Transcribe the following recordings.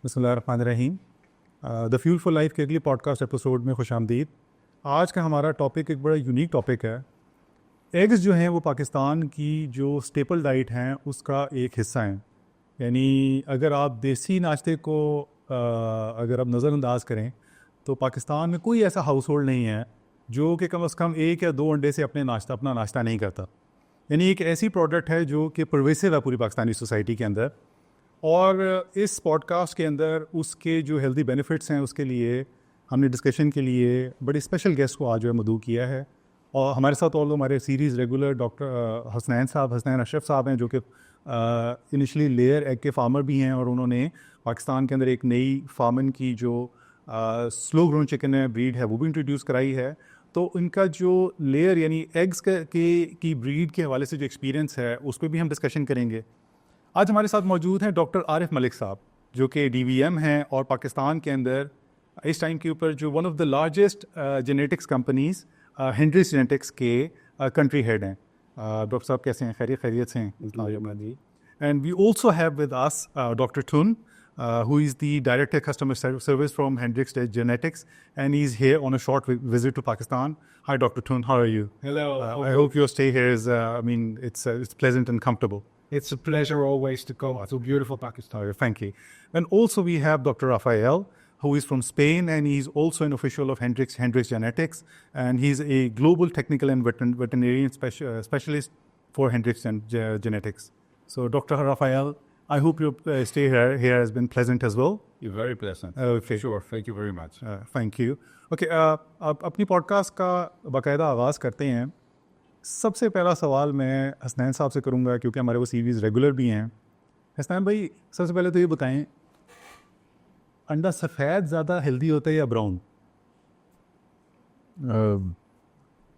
बिस्मिल्लाहिर्रहमानिर्रहीम। The fuel for life के अगली पॉडकास्ट एपिसोड में खुशामदीद। आज का हमारा टॉपिक एक बड़ा यूनिक टॉपिक है। एग्स जो हैं वो पाकिस्तान की जो स्टेपल डाइट हैं उसका एक हिस्सा हैं। यानी अगर आप देसी नाश्ते को अगर आप नज़रअंदाज करें तो पाकिस्तान में कोई ऐसा हाउस होल्ड नहीं है जो कि कम से कम 1 या 2 अंडे से अपना नाश्ता नहीं करता। यानी एक ऐसी प्रोडक्ट है जो कि परवेसिव है पूरी पाकिस्तानी सोसाइटी के अंदर। और इस पॉडकास्ट के अंदर उसके जो हेल्दी बेनिफिट्स हैं उसके लिए हमने डिस्कशन के लिए बड़ी स्पेशल गेस्ट को आज जो है मदऊ किया है। और हमारे साथ और हमारे series regular doctor Hasnain Ashraf साहब हैं जो कि इनिशली लेयर एग के फार्मर भी हैं और उन्होंने पाकिस्तान के अंदर एक नई फार्मन की जो स्लो ग्रोन चिकन है ब्रीड है वो भी इंट्रोड्यूस कराई है। तो इनका जो लेयर यानी एग्स की ब्रीड के हवाले से जो एक्सपीरियंस है उस पर भी हम डिस्कशन करेंगे। आज हमारे साथ मौजूद हैं डॉक्टर आरिफ मलिक साहब जो कि DVM हैं और पाकिस्तान के अंदर इस टाइम के ऊपर जो one of the largest genetics companies Hendrix genetics के कंट्री हेड हैं। डॉक्टर साहब कैसे हैं? खैरियत से हैं? And we also have with us doctor टुन who is the Director Customer Service from Hendrix Genetics, and he's here on a short visit to Pakistan. Hi, Dr. Tun, how are you? Hello. I hope your stay here is, it's pleasant and comfortable. It's a pleasure always to come to beautiful Pakistan. Thank you. And also we have Dr. Rafael, who is from Spain, and he's also an official of Hendrix Genetics, and he's a global technical and veterinarian specialist for Hendrix Genetics. So, Dr. Rafael, I hope your stay here has been pleasant as well. You're very pleasant. Okay. Sure. Thank you very much. Thank you. Okay. अब अपनी podcast का बाकायदा आगाज़ करते हैं। सबसे पहला सवाल मैं हसनैन साहब से करूंगा क्योंकि हमारे वो सीरीज़ रेगुलर भी हैं। हसनैन भाई, सबसे पहले तो ये बताएं, अंडा सफ़ेद ज़्यादा हेल्दी होता है या ब्राउन?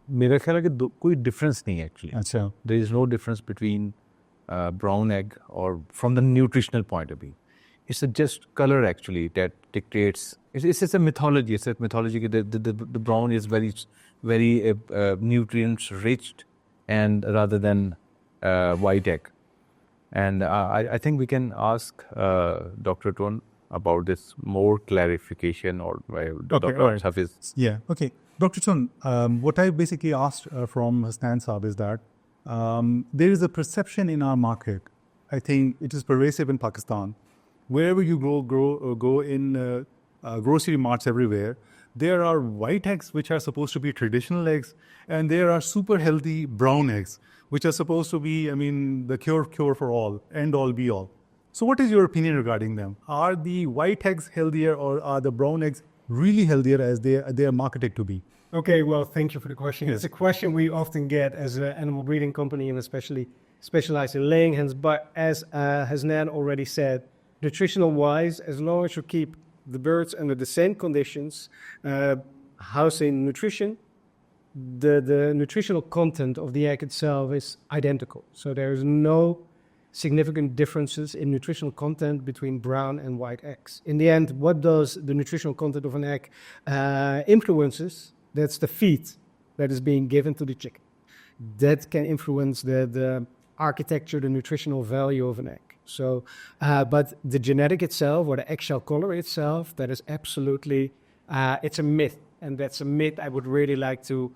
मेरा ख्याल है कि कोई डिफरेंस नहीं है एक्चुअली। अच्छा, there is no difference between brown egg or from the nutritional point of view. It's just color actually that dictates. It's a mythology. It's a mythology that the brown is very nutrients rich and rather than white egg. And I think we can ask Dr. Ton about this more clarification or Dr. Hafiz. Yeah, okay. Dr. Ton, what I basically asked from Hasnan Saab is that there is a perception in our market. I think it is pervasive in Pakistan. Wherever you go in grocery marts everywhere, there are white eggs which are supposed to be traditional eggs, and there are super healthy brown eggs which are supposed to be, the cure for all, end all be all. So what is your opinion regarding them? Are the white eggs healthier or are the brown eggs really healthier as they are marketed to be? Okay, well, thank you for the question. Yes. It's a question we often get as an animal breeding company and especially specialized in laying hens. But as Hasnan already said, nutritional-wise, as long as you keep the birds under the same conditions, housing nutrition, the nutritional content of the egg itself is identical. So there is no significant differences in nutritional content between brown and white eggs. In the end, what does the nutritional content of an egg influences? That's the feed that is being given to the chicken. That can influence the architecture, the nutritional value of an egg. So, but the genetic itself or the eggshell color itself, that is absolutely, it's a myth. And that's a myth I would really like to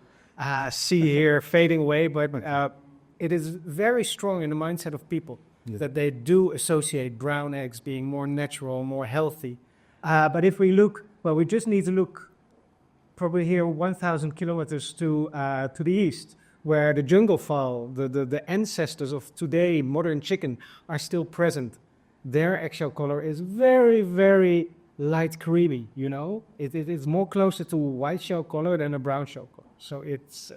see here fading away. But it is very strong in the mindset of people that they do associate brown eggs being more natural, more healthy. But if we look, well, we just need to look probably here 1,000 kilometers to the east, where the jungle fowl, the ancestors of today, modern chicken, are still present. Their eggshell color is very, very light creamy, you know? It is more closer to white shell color than a brown shell color. So it's,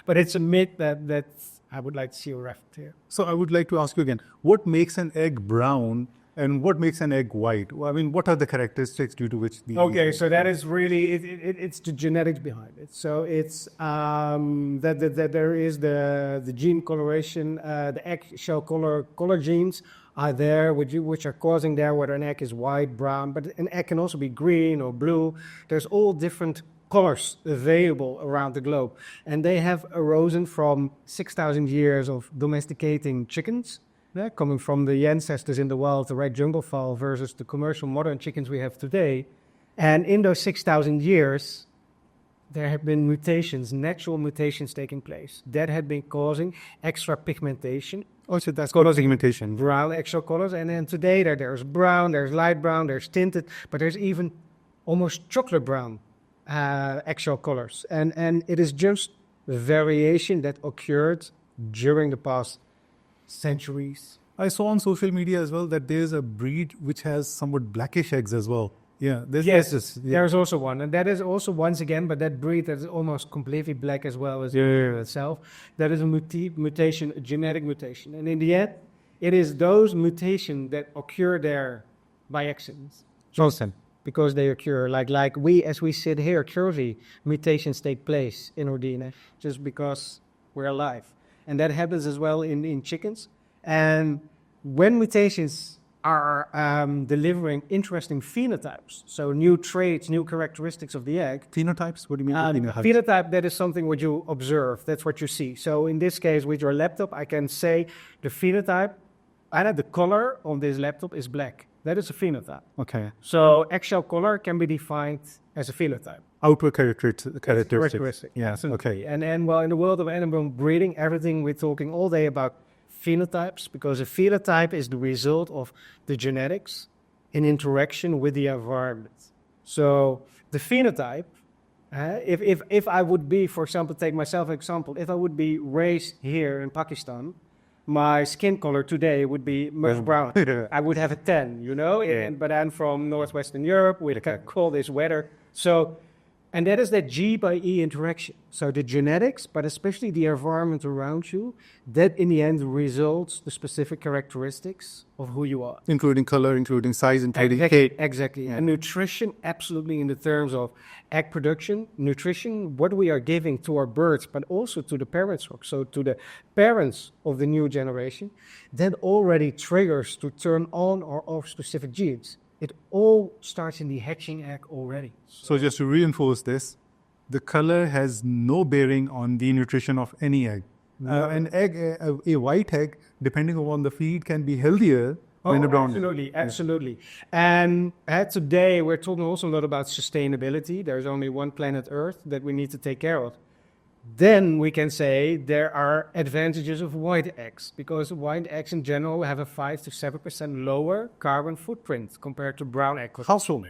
but it's a myth that I would like to see a refuted here. So I would like to ask you again, what makes an egg brown and what makes an egg white? What are the characteristics due to which the... Okay, so that is really, it's the genetics behind it. So it's that there is the gene coloration, the eggshell color genes are there, which are causing there whether an egg is white, brown, but an egg can also be green or blue. There's all different colors available around the globe. And they have arisen from 6,000 years of domesticating chickens coming from the ancestors in the wild, the red jungle fowl versus the commercial modern chickens we have today. And in those 6,000 years, there have been mutations, natural mutations taking place that had been causing extra pigmentation. Also, that's causing mutation. Brown extra colors. And then today there's brown, there's light brown, there's tinted, but there's even almost chocolate brown extra colors. And it is just the variation that occurred during the past centuries. I saw on social media as well that there's a breed which has somewhat blackish eggs as well. Yeah, there's also one, and that is also once again, but that breed that is almost completely black as well as the breed itself. That is a mutation, a genetic mutation, and in the end, it is those mutations that occur there by accident. Because they occur like we, as we sit here, currently mutations take place in our DNA just because we're alive, and that happens as well in chickens. And when mutations are delivering interesting phenotypes, so new traits, new characteristics of the egg. Phenotypes? What do you mean? Phenotype, that is something what you observe. That's what you see. So in this case, with your laptop, I can say the phenotype, and the color on this laptop is black. That is a phenotype. Okay. So eggshell color can be defined as a phenotype. Outward characteristic. Yes. Okay. And well, in the world of animal breeding, everything we're talking all day about phenotypes, because a phenotype is the result of the genetics in interaction with the environment. So the phenotype, if I would be, for example, take myself as example, if I would be raised here in Pakistan, my skin color today would be much brown. I would have a tan, but I'm from northwestern Europe with coldest weather. So, and that is that G by E interaction. So the genetics, but especially the environment around you, that in the end results the specific characteristics of who you are. Including color, including size and Exactly. Yeah. And nutrition, absolutely, in the terms of egg production, nutrition, what we are giving to our birds, but also to the parents, so to the parents of the new generation, that already triggers to turn on or off specific genes. It all starts in the hatching egg already. So just to reinforce this, the color has no bearing on the nutrition of any egg. An egg, a white egg, depending upon the feed, can be healthier than a brown egg. Absolutely. And today we're talking also a lot about sustainability. There's only one planet Earth that we need to take care of. Then we can say there are advantages of white eggs, because white eggs in general have a 5 to 7% lower carbon footprint compared to brown eggs. How so?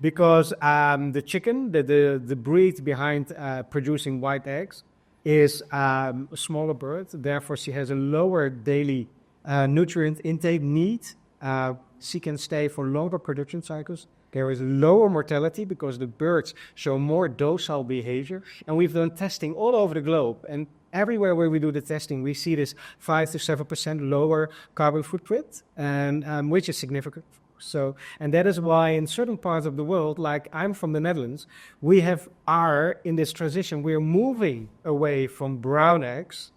Because the chicken, the breed behind producing white eggs, is a smaller bird. Therefore, she has a lower daily nutrient intake need. She can stay for longer production cycles. There is lower mortality because the birds show more docile behavior. And we've done testing all over the globe. And everywhere where we do the testing, we see this 5 to 7% lower carbon footprint, and which is significant. So, and that is why in certain parts of the world, like I'm from the Netherlands, we are in this transition. We're moving away from brown eggs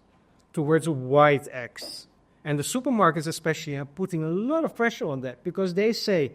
towards white eggs. And the supermarkets especially are putting a lot of pressure on that, because they say,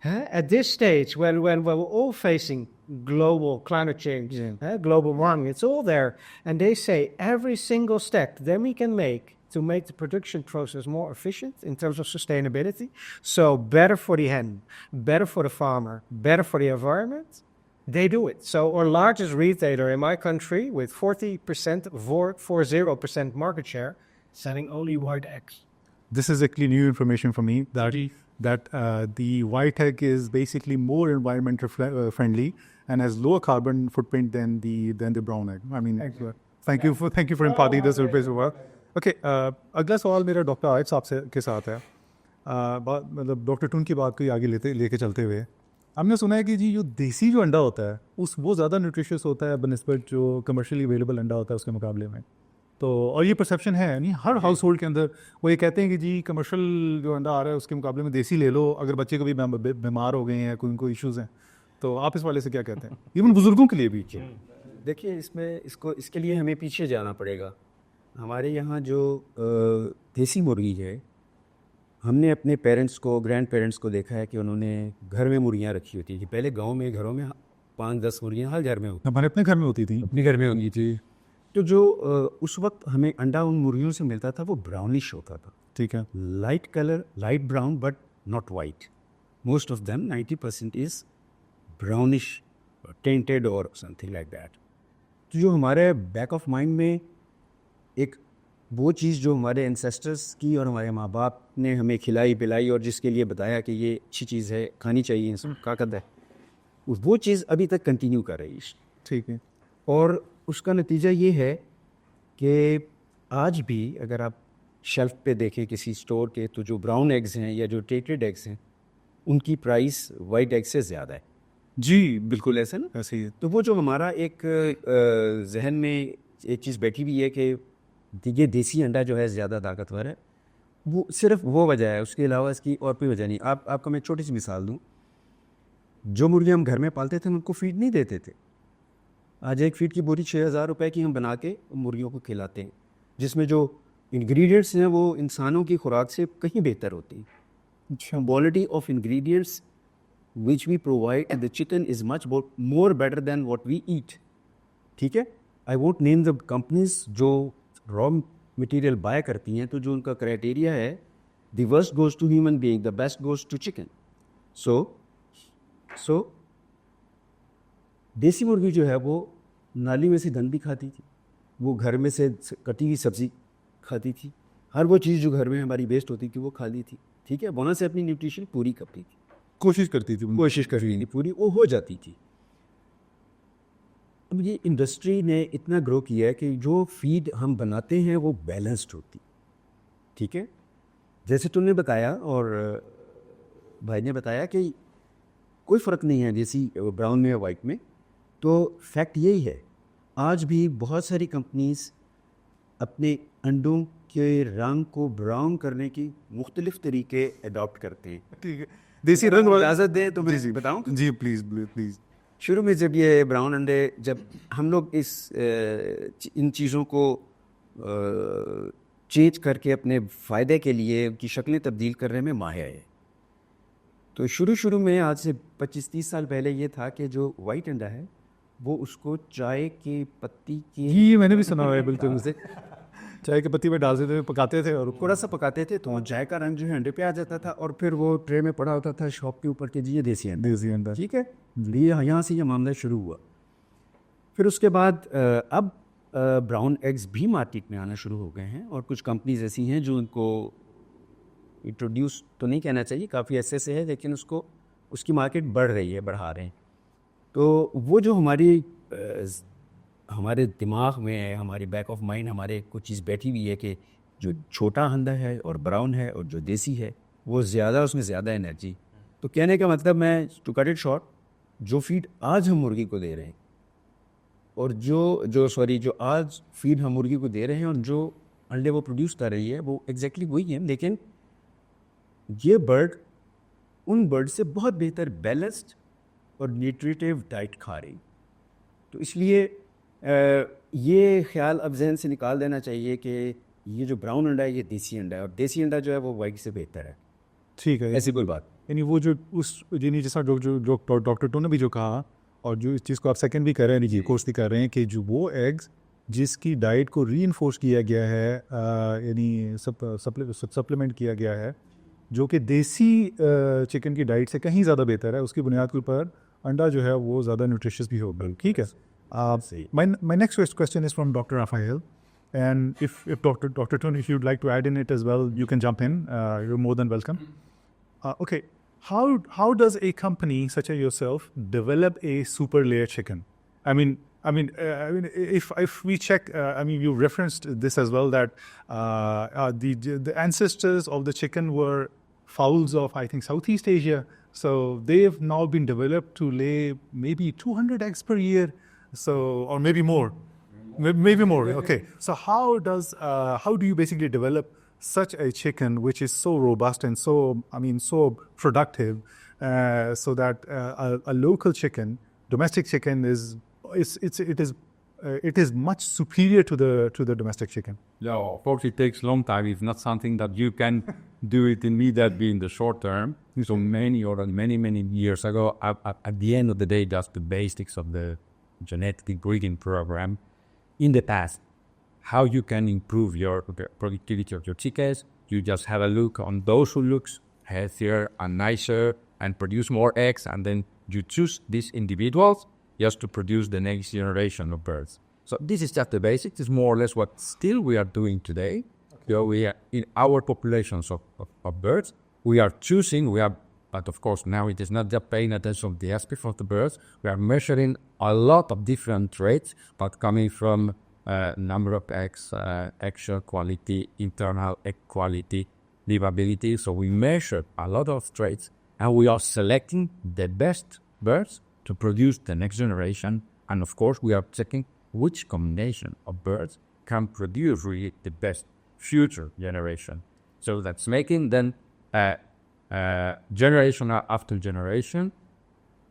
at this stage, when we're all facing global climate change, global warming, it's all there. And they say every single step that we can make to make the production process more efficient in terms of sustainability, so better for the hen, better for the farmer, better for the environment, they do it. So our largest retailer in my country, with 40% market share, selling only white eggs. This is actually new information for me, that the white egg is basically more environmentally friendly and has lower carbon footprint than the brown egg. I mean, thank you for imparting this work. Okay, अगला सवाल मेरा doctor आयत साहब के साथ है. मतलब doctor twin की बात को आगे लेके चलते हुए, हमने सुना है कि जी जो देसी जो अंडा होता है वो ज़्यादा न्यूट्रिशियस होता है बनस्बत जो कमर्शियली अवेलेबल अंडा होता है उसके मुकाबले में. तो और ये परसेप्शन है नहीं हर हाउस होल्ड के अंदर, वो ये कहते हैं कि जी कमर्शियल जो अंडा आ रहा है उसके मुकाबले में देसी ले लो अगर बच्चे कभी बीमार हो गए हैं, कोई इश्यूज़ हैं. तो आप इस वाले से क्या कहते हैं, इवन बुजुर्गों के लिए भी? देखिए, इसके लिए हमें पीछे जाना पड़ेगा. हमारे यहाँ जो देसी मुर्गी है, हमने अपने पेरेंट्स को, ग्रैंड पेरेंट्स को देखा है कि उन्होंने घर में मुर्गियाँ रखी होती थी. पहले गांव में घरों में 5-10 मुर्गियाँ हर घर में होती. हमारे अपने घर में होती थी. अपने घर में होती थी. तो जो उस वक्त हमें अंडा उन मुर्गियों से मिलता था वो ब्राउनिश होता था. ठीक है. light color, light brown, but not white. Most of them, 90% is brownish, tainted or something like that. तो जो हमारे बैक ऑफ माइंड में एक वो चीज़ जो हमारे एंसेस्टर्स की और हमारे माँ बाप ने हमें खिलाई पिलाई और जिसके लिए बताया कि ये अच्छी चीज़ है, खानी चाहिए, इसमें ताकत है, वो चीज़ अभी तक कंटिन्यू कर रही है. ठीक है. और उसका नतीजा ये है कि आज भी अगर आप शेल्फ पे देखें किसी स्टोर के, तो जो ब्राउन एग्स हैं या जो टेटेड एग्स हैं, उनकी प्राइस वाइट एग से ज़्यादा है. जी, बिल्कुल ऐसा ना. ऐसे ही है. तो वो जो हमारा एक जहन में एक चीज़ बैठी हुई है कि ये देसी अंडा जो है ज़्यादा ताकतवर है, वो सिर्फ वो वजह है, उसके अलावा इसकी और कोई वजह नहीं. आपको मैं एक छोटी सी मिसाल दूँ. जो मुर्गियाँ हम घर में पालते थे, हम उनको फीड नहीं देते थे. आज एक फीड की बोरी 6,000 रुपये की हम बना के मुर्गियों को खिलाते हैं, जिसमें जो इंग्रेडिएंट्स हैं वो इंसानों की खुराक से कहीं बेहतर होती हैं. अच्छा. Quality of ingredients which we provide and the chicken is much more better than what we eat. ठीक है. I won't name the companies जो raw material buy करती हैं, तो जो उनका क्राइटेरिया है, the worst goes to human being, the best goes to chicken. So देसी मुर्गी जो है वो नाली में से गंद भी खाती थी, वो घर में से कटी हुई सब्जी खाती थी, हर वो चीज़ जो घर में हमारी वेस्ट होती थी वो खा ली थी. ठीक है. बोनस से अपनी न्यूट्रिशन पूरी करती थी, कोशिश करती थी. कोशिश कर रही थी, पूरी वो हो जाती थी. अब ये इंडस्ट्री ने इतना ग्रो किया है कि जो फीड हम बनाते हैं वो बैलेंस्ड होती. ठीक है. जैसे तुमने बताया और भाई ने बताया कि कोई फ़र्क नहीं है देसी ब्राउन में या वाइट में. तो फैक्ट यही है, आज भी बहुत सारी कंपनीज अपने अंडों के रंग को ब्राउन करने की मुख्तलिफ तरीके अडॉप्ट करते हैं. ठीक है. देसी रंग इजाज़त दे तो मैं बताऊँ. जी प्लीज़ प्लीज़. शुरू में जब ये ब्राउन अंडे, जब हम लोग इन चीज़ों को चेंज करके अपने फ़ायदे के लिए उनकी शक्लें तब्दील करने में माहिर है. तो शुरू में आज से 25-30 साल पहले ये था कि जो वाइट अंडा है वो उसको चाय की पत्ती की, ये मैंने भी सुना हुआ है. बिल्कुल से चाय के पत्ती में डालते थे, पकाते थे और थोड़ा सा पकाते थे तो चाय का रंग जो है अंडे पे आ जाता था, और फिर वो ट्रे में पड़ा होता था शॉप के ऊपर के जी ये देसी अंडा. देसी अंडा. ठीक है. ये यहाँ से ये मामला शुरू हुआ. फिर उसके बाद अब ब्राउन एग्स भी मार्केट में आना शुरू हो गए हैं, और कुछ कंपनीज ऐसी हैं जो उनको इंट्रोड्यूस तो नहीं कहना चाहिए, काफ़ी ऐसे से है, लेकिन उसकी मार्केट बढ़ रही है, बढ़ा रहे हैं. तो वो जो हमारे दिमाग में है, हमारे बैक ऑफ माइंड हमारे कुछ चीज़ बैठी हुई है कि जो छोटा अंडा है और ब्राउन है और जो देसी है वो ज़्यादा, उसमें ज़्यादा एनर्जी. तो कहने का मतलब, मैं टू कट इट शॉर्ट, जो फीड आज हम मुर्गी को दे रहे हैं और जो आज फीड हम मुर्गी को दे रहे हैं और जो अंडे वो प्रोड्यूस कर रही है वो एग्जैक्टली वही है, लेकिन ये बर्ड उन बर्ड से बहुत बेहतर बैलेंस्ड और न्यूट्रिटिव डाइट खा रही. तो इसलिए ये ख्याल अब जहन से निकाल देना चाहिए कि ये जो ब्राउन अंडा है ये देसी अंडा है, और देसी अंडा जो है वो वाइट से बेहतर है. ठीक है. ऐसी कोई बात यानी वो जो उस जिन्हें जैसा जो डॉक्टर टो ने भी जो कहा, और जो इस चीज़ को आप सेकंड भी कर रहे हैं, जी कोर्स भी कर रहे हैं, कि जो वो एग्स जिसकी डाइट को रीइंफोर्स किया गया है, यानी सप्लीमेंट किया गया है, जो कि देसी चिकन की डाइट से कहीं ज़्यादा बेहतर है, उसकी बुनियाद के ऊपर अंडा जो है वो ज़्यादा न्यूट्रिशियस भी होगा. ठीक है. My next question is from Dr. Raphael, and if Dr. Tone, if you'd like to add in it as well, you can jump in. You're more than welcome. Okay, how does a company such as yourself develop a super layer chicken? I mean, if we check, you referenced this as well, that the ancestors of the chicken were fowls of, I think, Southeast Asia. So they've now been developed to lay maybe 200 eggs per year. So, or maybe more, maybe more. Okay. So how do you basically develop such a chicken which is so robust and so productive, so that a local chicken, domestic chicken it is much superior to the domestic chicken? Yeah, of course it takes a long time. It's not something that you can do it immediately in the short term. So many years ago, at the end of the day, that's the basics of the genetic breeding program. In the past, how you can improve your productivity of your chickens, You just have a look on those who looks healthier and nicer and produce more eggs, and then you choose these individuals just to produce the next generation of birds. So this is just the basics. It's more or less what still we are doing today. We are in our populations of birds. We are choosing. But of course now it is not just paying attention to the aspect of the birds. We are measuring a lot of different traits, but coming from number of eggs, egg quality, internal egg quality, livability. So we measure a lot of traits, and we are selecting the best birds to produce the next generation. And of course, we are checking which combination of birds can produce really the best future generation. So that's making then generation after generation,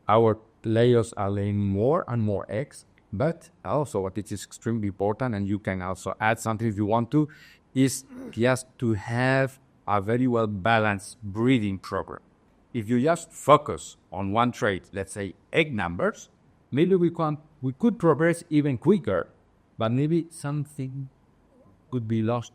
our layers are laying more and more eggs. But also what is extremely important, and you can also add something if you want to, is just to have a very well balanced breeding program. If you just focus on one trait, let's say egg numbers, maybe we could progress even quicker, but maybe something could be lost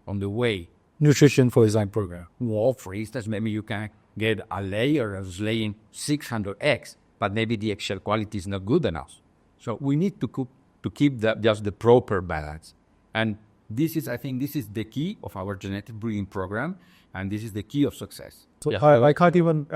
on the way. Nutrition for design program. Well, for instance, maybe you can get a layer that's laying 600 eggs, but maybe the eggshell quality is not good enough. So we need to keep just the proper balance. And I think this is the key of our genetic breeding program, and this is the key of success. So I can't even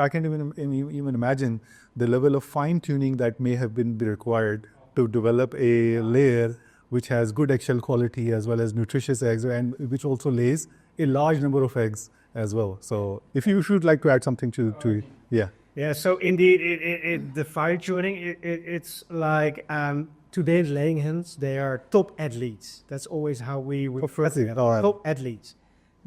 imagine the level of fine tuning that may have been required to develop a layer which has good eggshell quality as well as nutritious eggs, and which also lays a large number of eggs as well. So if you should like to add something to it, yeah. Yeah, so indeed, the fine tuning, it's like today's laying hens, they are top athletes. That's always how we refer to them, top athletes.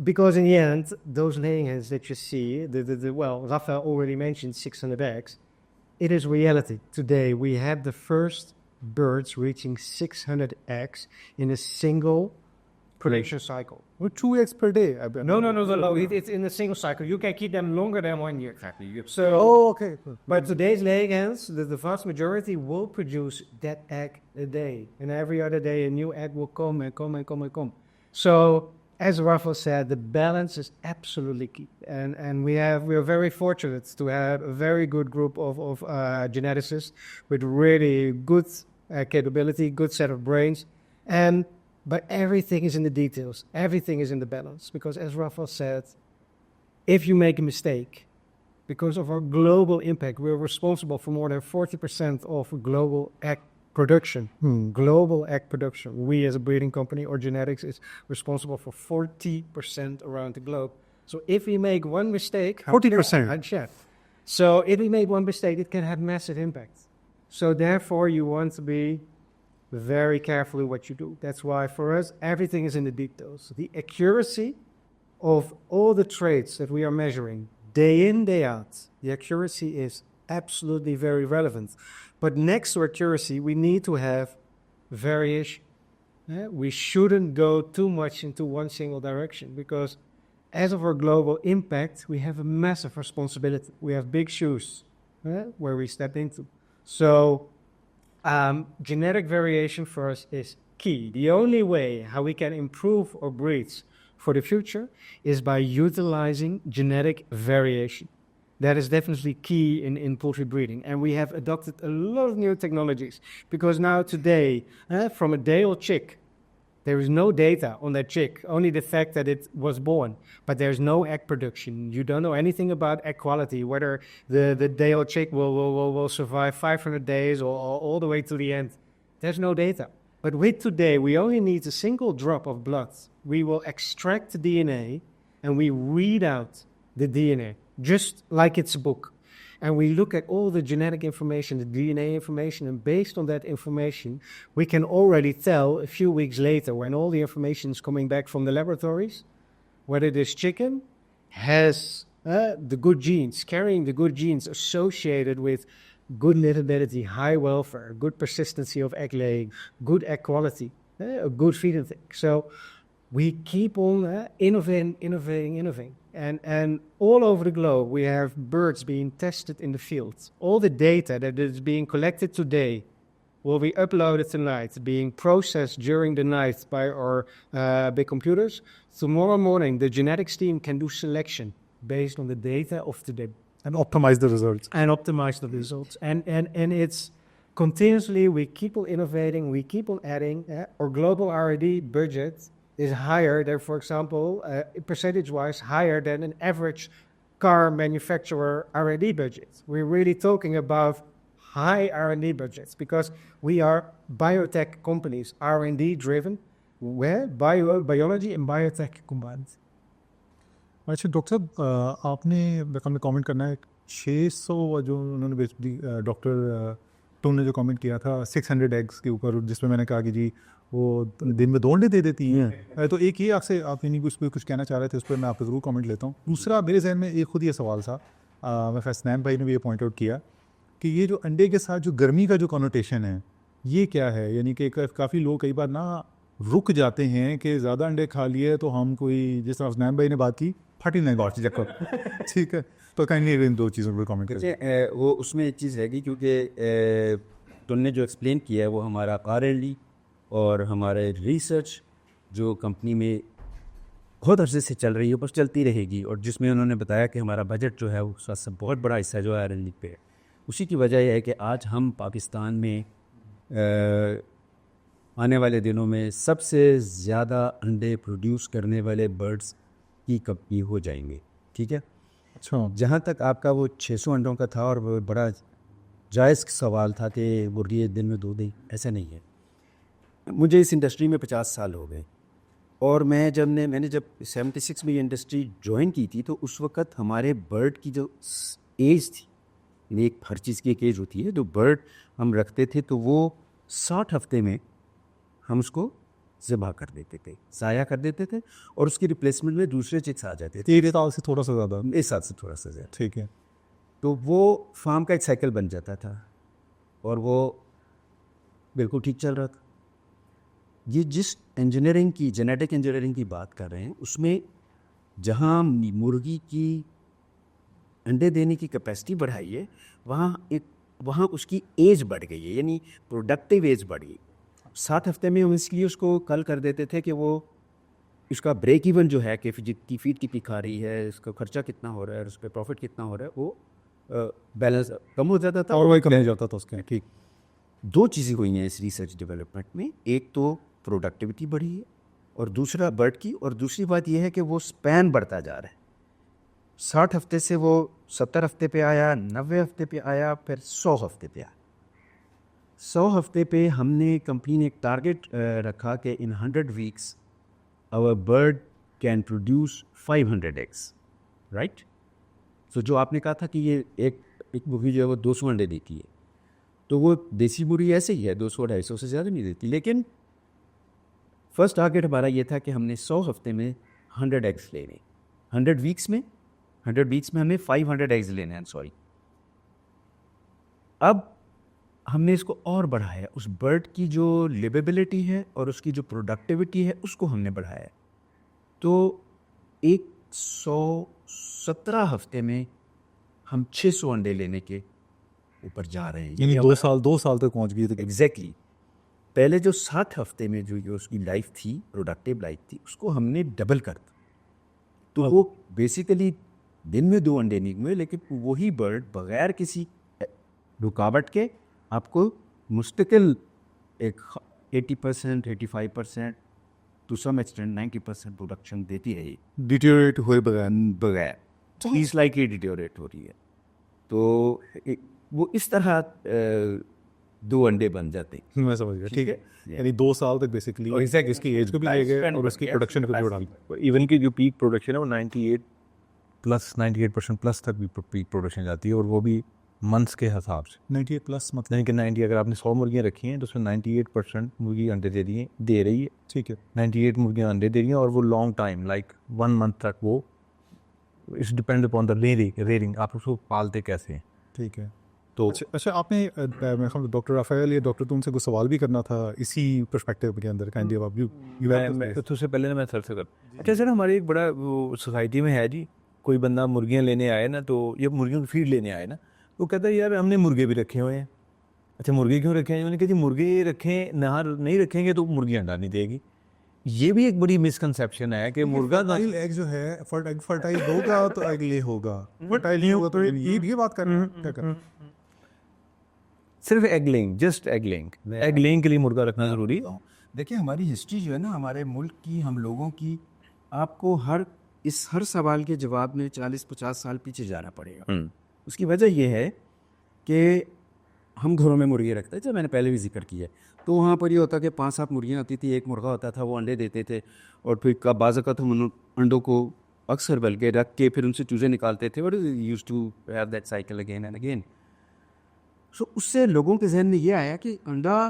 Because in the end, those laying hens that you see, Rafa already mentioned 600 eggs. It is reality. Today, we have the first birds reaching 600 eggs in a single production cycle. Well, 2 eggs per day. No. It's in a single cycle. You can keep them longer than 1 year. Exactly. So, okay. but today's laying hens, the vast majority will produce that egg a day. And every other day, a new egg will come and come and come and come. So, as Rafa said, the balance is absolutely key. And we are very fortunate to have a very good group of geneticists with really good capability, good set of brains. But everything is in the details. Everything is in the balance. Because as Rafa said, if you make a mistake, because of our global impact, we're responsible for more than 40% of global egg production. Global egg production. We as a breeding company or genetics is responsible for 40% around the globe. So if we make one mistake... 40%? So if we make one mistake, it can have massive impact. So therefore, you want to be very carefully what you do. That's why for us, everything is in the details. The accuracy of all the traits that we are measuring day in, day out, the accuracy is absolutely very relevant. But next to accuracy, we need to have variation. We shouldn't go too much into one single direction because as of our global impact, we have a massive responsibility. We have big shoes where we step into. So genetic variation for us is key. The only way how we can improve our breeds for the future is by utilizing genetic variation. That is definitely key in poultry breeding. And we have adopted a lot of new technologies because now today, from a day-old chick, there is no data on that chick, only the fact that it was born. But there's no egg production. You don't know anything about egg quality, whether the day-old chick will survive 500 days or all the way to the end. There's no data. But with today, we only need a single drop of blood. We will extract the DNA and we read out the DNA, just like it's a book. And we look at all the genetic information, the DNA information, and based on that information, we can already tell a few weeks later when all the information is coming back from the laboratories, whether this chicken has the good genes, carrying the good genes associated with good livability, high welfare, good persistency of egg laying, good egg quality, a good feed intake. So we keep on innovating. And all over the globe, we have birds being tested in the field. All the data that is being collected today will be uploaded tonight, being processed during the night by our big computers. Tomorrow morning, the genetics team can do selection based on the data of today And optimize the results. and optimize the results. And it's continuously, we keep on innovating, we keep on adding. Our global R&D budget is higher than, for example, percentage-wise, higher than an average car manufacturer R&D budget. We're really talking about high R&D budgets because we are biotech companies, R&D driven, where biology and biotech combined. अच्छा doctor साहब आपने हमने comment करना है 600 जो उन्होंने basically doctor tone ने जो कमेंट किया था 600 एग्स के ऊपर, जिसमें मैंने कहा कि जी वो दिन में 2 अंडे दे देती हैं। तो एक ये आपसे आप यानी कुछ कहना चाह रहे थे, उस पर मैं आपको ज़रूर कमेंट लेता हूँ। दूसरा मेरे जहन में एक खुद ये सवाल था, मैं फैसनैन भाई ने भी ये पॉइंट आउट किया कि ये जो अंडे के साथ जो गर्मी का जो कॉनोटेशन है ये क्या है, यानी कि काफ़ी लोग कई बार ना रुक जाते हैं कि ज़्यादा अंडे खा लिए तो हम कोई, जिस तरह फैसनैन भाई ने बात की, फटी नहीं बात चक्कर ठीक है। तो कहीं इन 2 चीज़ों पर कमेंट करें। वो उसमें एक चीज़ है कि क्योंकि तुमने जो एक्सप्लेन किया है वो हमारा R&D और हमारे रिसर्च जो कंपनी में बहुत अरसे से चल रही है, बस चलती रहेगी, और जिसमें उन्होंने बताया कि हमारा बजट जो है उसका बहुत बड़ा हिस्सा जो है R&D पे है। उसी की वजह यह है कि आज हम पाकिस्तान में आने वाले दिनों में सबसे ज़्यादा अंडे प्रोड्यूस करने वाले बर्ड्स की कंपनी हो जाएंगे। ठीक है। अच्छा, जहाँ तक आपका वो 600 अंडों का था और वो बड़ा जायज़ सवाल था कि मुर्गी दिन में 2 दें, ऐसा नहीं है। मुझे इस इंडस्ट्री में 50 साल हो गए, और मैंने जब 76 में ये इंडस्ट्री ज्वाइन की थी तो उस वक़्त हमारे बर्ड की जो एज थी, यानी एक हर चीज़ की एक एज होती है, जो बर्ड हम रखते थे तो वो 60 हफ्ते में हम उसको ज़िबा कर देते थे, ज़ाया कर देते थे, और उसकी रिप्लेसमेंट में दूसरे चिक्स आ जाते थे। 13 साल से थोड़ा सा ज़्यादा, इस साल से थोड़ा सा ज़्यादा। ठीक है। तो वो फार्म का एक साइकिल बन जाता था और वो बिल्कुल ठीक चल रहा था। ये जिस इंजीनियरिंग की, जेनेटिक इंजीनियरिंग की बात कर रहे हैं, उसमें जहाँ मुर्गी की अंडे देने की कैपेसिटी बढ़ाई है, वहाँ उसकी एज बढ़ गई है, यानी प्रोडक्टिव एज बढ़ गई। 7 हफ्ते में हम इसलिए उसको कल कर देते थे कि वो इसका ब्रेक इवन जो है कि जितनी फीड कितनी खा रही है, इसका खर्चा कितना हो रहा है, उस पर प्रॉफिट कितना हो रहा है, वो बैलेंस कम हो जाता था और वही कम जाता था उसके। ठीक। 2 चीज़ें हुई हैं इस रिसर्च डेवलपमेंट में, एक तो प्रोडक्टिविटी बढ़ी है और दूसरा बर्ड की, और दूसरी बात यह है कि वो स्पैन बढ़ता जा रहा है। 60 हफ्ते से वो 70 हफ्ते पे आया, 90 हफ्ते पे आया, फिर 100 हफ्ते पे आया। 100 हफ्ते पे हमने कंपनी ने एक टारगेट रखा कि in 100 weeks our bird can produce 500 eggs, right. तो जो आपने कहा था कि ये एक मुर्गी जो है वो 200 अंडे देती है, तो वो देसी मुर्गी ऐसे ही है, 200-250 से ज़्यादा नहीं देती। लेकिन फर्स्ट टारगेट हमारा ये था कि हमने 100 हफ्ते में 100 एग्स लेने, 100 वीक्स में हमें 500 एग्स लेने हैं, सॉरी। अब हमने इसको और बढ़ाया, उस बर्ड की जो लिवेबिलिटी है और उसकी जो प्रोडक्टिविटी है उसको हमने बढ़ाया। तो 117 हफ्ते में हम 600 अंडे लेने के ऊपर जा रहे हैं, यानी 2 साल तक पहुंच गई थी। एग्जैक्टली। पहले जो 7 हफ्ते में जो उसकी लाइफ थी, प्रोडक्टिव लाइफ थी, उसको हमने डबल कर दिया। तो वो बेसिकली दिन में 2 अंडे नहीं हुए, लेकिन वही बर्ड बगैर किसी रुकावट के आपको मुस्तकिल एक 80%, 85% टू सम एक्सटेंट 90% प्रोडक्शन देती है। ये डिटेरियोरेट हुए बगैर चीज़ लाइक ये डिटेरियोरेट हो रही है, तो वो इस तरह 2 अंडे बन जाते हैं। मैं समझ गया, ठीक है। यानी 2 साल तक बेसिकली Exactly. इसकी एज को भी ले गए और उसकी प्रोडक्शन को भी डाल। इवन की जो पीक प्रोडक्शन है वो 98% प्लस तक भी पीक प्रोडक्शन जाती है, और वो भी मंथ्स के हिसाब से। 98 प्लस मतलब यानी कि 90, अगर आपने 100 मुर्गियाँ रखी हैं तो उसमें 98% मुर्गी अंडे दे रही है। ठीक है। 98 मुर्गियाँ अंडे दे रही हैं, और वो लॉन्ग टाइम लाइक 1 मंथ तक वो, it's depend upon the rearing, आप उसको पालते कैसे हैं। ठीक है। तो अच्छा आपने मैं डॉक्टर राफेल या डॉक्टर तुमसे कोई सवाल भी करना था इसी पर्सपेक्टिव के अंदर, काइंडली आप मैं तो उससे पहले ना मैं सर से कर, अच्छा सर, हमारे एक बड़ा वो सोसाइटी में है जी, कोई बंदा मुर्गियाँ लेने आए ना, तो ये मुर्गियों की फीड लेने आए ना, वो कहता है यार हमने मुर्गे भी रखे हुए हैं, اچھا مرغی کیوں رکھیں؟ میں نے کہا جی مرغی رکھیں نہ نہیں رکھیں گے تو مرغی انڈا نہیں دے گی. یہ بھی ایک بڑی مسکنسیپشن ہے کہ مرغا فرٹائل ایگ جو ہے ایگ فرٹائل ہوگا تو ایگ لے ہوگا, فرٹائل نہیں ہوگا تو یہ بات کر رہے ہیں کیا کر رہے ہیں؟ صرف ایگ لینگ, جسٹ ایگ لینگ, ایگ لینگ کے لیے مرغا رکھنا ضروری ہے. دیکھیں ہماری ہسٹری جو ہے نا ہمارے ملک کی, ہم لوگوں کی, آپ کو ہر سوال کے جواب میں 40-50 سال پیچھے جانا پڑے گا. اس کی وجہ یہ ہے کہ ہم گھروں میں مرغی رکھتے تھے, میں نے پہلے بھی ذکر کیا ہے, تو وہاں پر یہ ہوتا کہ 5-7 مرغیاں ہوتی تھی, ایک مرغا ہوتا تھا, وہ انڈے دیتے تھے, اور پھر بعض اوقات ہم انڈوں کو اکثر بلکہ رکھ کے پھر ان سے چوزے نکالتے تھے, اور used to have that cycle again and again. So اس سے لوگوں کے ذہن میں یہ آیا کہ انڈا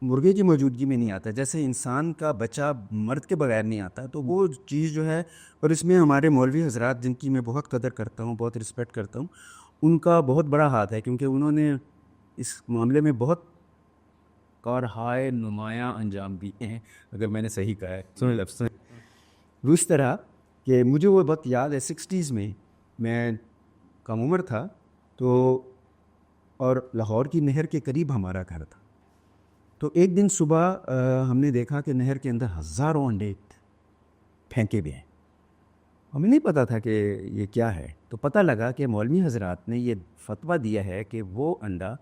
مرغے کی موجودگی میں نہیں آتا, جیسے انسان کا بچہ مرد کے بغیر نہیں آتا, تو وہ چیز جو ہے, اور اس میں ہمارے مولوی حضرات جن کی میں بہت قدر کرتا ہوں, بہت رسپیکٹ کرتا ہوں, ان کا بہت بڑا ہاتھ ہے, کیونکہ انہوں نے اس معاملے میں بہت کارہائے نمایاں انجام دیے ہیں, اگر میں نے صحیح کہا ہے سنیں لفظ. وہ اس طرح کہ مجھے وہ وقت یاد ہے 60s میں کم عمر تھا, تو اور لاہور کی نہر کے قریب ہمارا گھر تھا, تو ایک دن صبح ہم نے دیکھا کہ نہر کے اندر ہزاروں انڈے پھینکے ہوئے ہیں. ہمیں نہیں پتا تھا کہ یہ کیا ہے, تو پتہ لگا کہ مولوی حضرات نے یہ فتویٰ دیا ہے کہ وہ انڈا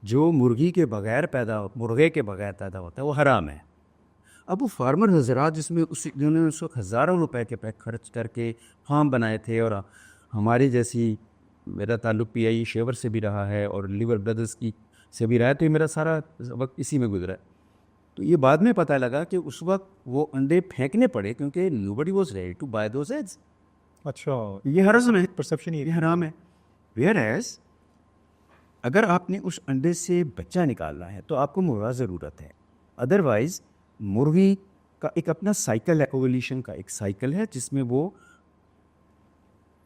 جو مرغے کے بغیر پیدا ہوتا ہے وہ حرام ہے. اب وہ فارمر حضرات جنہوں نے اس وقت ہزاروں روپے کے پیک خرچ کر کے فارم بنائے تھے, اور ہماری جیسی, میرا تعلق پی آئی شیور سے بھی رہا ہے اور لیور بردرز کی سے بھی رہا ہے, تو میرا سارا وقت اسی میں گزرا ہے. تو یہ بعد میں پتہ لگا کہ اس وقت وہ انڈے پھینکنے پڑے کیونکہ nobody was ready to buy those eggs. اچھا یہ حرام ہے, پرسیپشن یہ حرام ہے. whereas اگر آپ نے اس انڈے سے بچہ نکالنا ہے تو آپ کو مرغا ضرورت ہے, ادروائز مرغی کا ایک اپنا سائیکل ہے, ایولیوشن کا ایک سائیکل ہے, جس میں وہ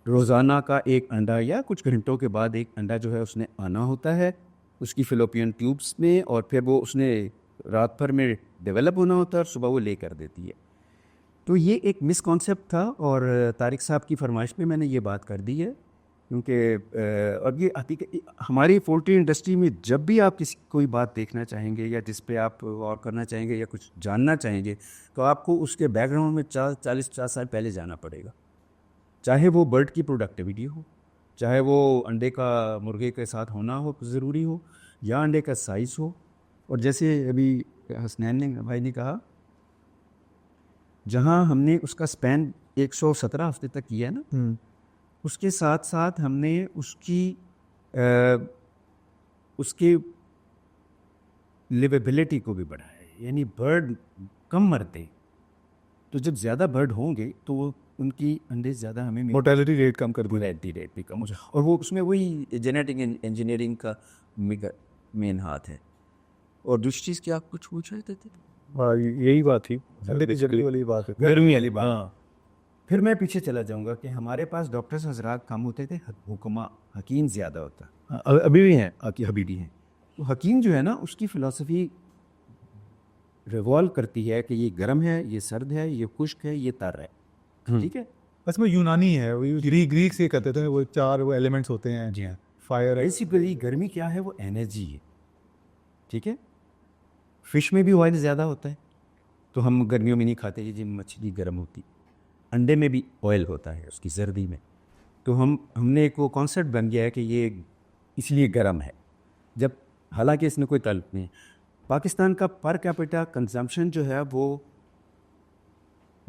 روزانہ کا ایک انڈا یا کچھ گھنٹوں کے بعد ایک انڈا جو ہے اس نے آنا ہوتا ہے اس کی فلوپین ٹیوبس میں, اور پھر وہ اس نے رات بھر میں ڈیولپ ہونا ہوتا ہے اور صبح وہ لے کر دیتی ہے. تو یہ ایک مس کانسیپٹ تھا, اور طارق صاحب کی فرمائش میں نے یہ بات کر دی ہے, کیونکہ اب یہ حقیقت ہماری پولٹری انڈسٹری میں جب بھی آپ کوئی بات دیکھنا چاہیں گے یا جس پہ آپ غور کرنا چاہیں گے یا کچھ جاننا چاہیں گے, تو آپ کو اس کے بیک گراؤنڈ میں 40-50 سال پہلے جانا پڑے گا, چاہے وہ برڈ کی پروڈکٹیوٹی ہو, چاہے وہ انڈے کا مرغے کے ساتھ ہونا ہو ضروری ہو, یا انڈے کا سائز ہو. اور جیسے ابھی حسنین بھائی نے کہا, جہاں ہم نے اس کا سپین 117 ہفتے تک کیا ہے نا, اس کے ساتھ ساتھ ہم نے اس کی لیویبلٹی کو بھی بڑھایا ہے, یعنی برڈ کم مرتے, تو جب زیادہ برڈ ہوں گے تو وہ ان کی انڈے زیادہ ہمیں مورٹیلٹی ریٹ کم کر مورٹیلٹی ریٹ بھی کم ہو جائے, اور وہ اس میں وہی جینیٹک انجینئرنگ کا مین ہاتھ ہے. اور دوسری چیز کیا آپ کچھ پوچھ رہے تھے؟ یہی بات تھی جلدی والی بات, گرمی والی بات. ہاں, پھر میں پیچھے چلا جاؤں گا کہ ہمارے پاس ڈاکٹرز حضرات کم ہوتے تھے, حکیم زیادہ ہوتا, ابھی بھی ہیں, ابھی بھی ہیں. تو حکیم جو ہے نا, اس کی فلسفی ریوالو کرتی ہے کہ یہ گرم ہے, یہ سرد ہے, یہ خشک ہے, یہ تر ہے, ٹھیک ہے. بس میں یونانی ہے, وہ گریک سے کہتے تھے, وہ 4 وہ ایلیمنٹس ہوتے ہیں. جی ہاں, فائر ہے. بیسیکلی گرمی کیا ہے, وہ انرجی ہے, ٹھیک ہے. فش میں بھی آئل زیادہ ہوتا ہے, تو ہم گرمیوں میں نہیں کھاتے جی مچھلی گرم ہوتی. انڈے میں بھی آئل ہوتا ہے اس کی زردی میں, تو ہم نے ایک وہ کانسیپٹ بن گیا ہے کہ یہ اس لیے گرم ہے, جب حالانکہ اس میں کوئی تعلق نہیں. پاکستان کا پر کیپیٹا کنزمپشن جو ہے وہ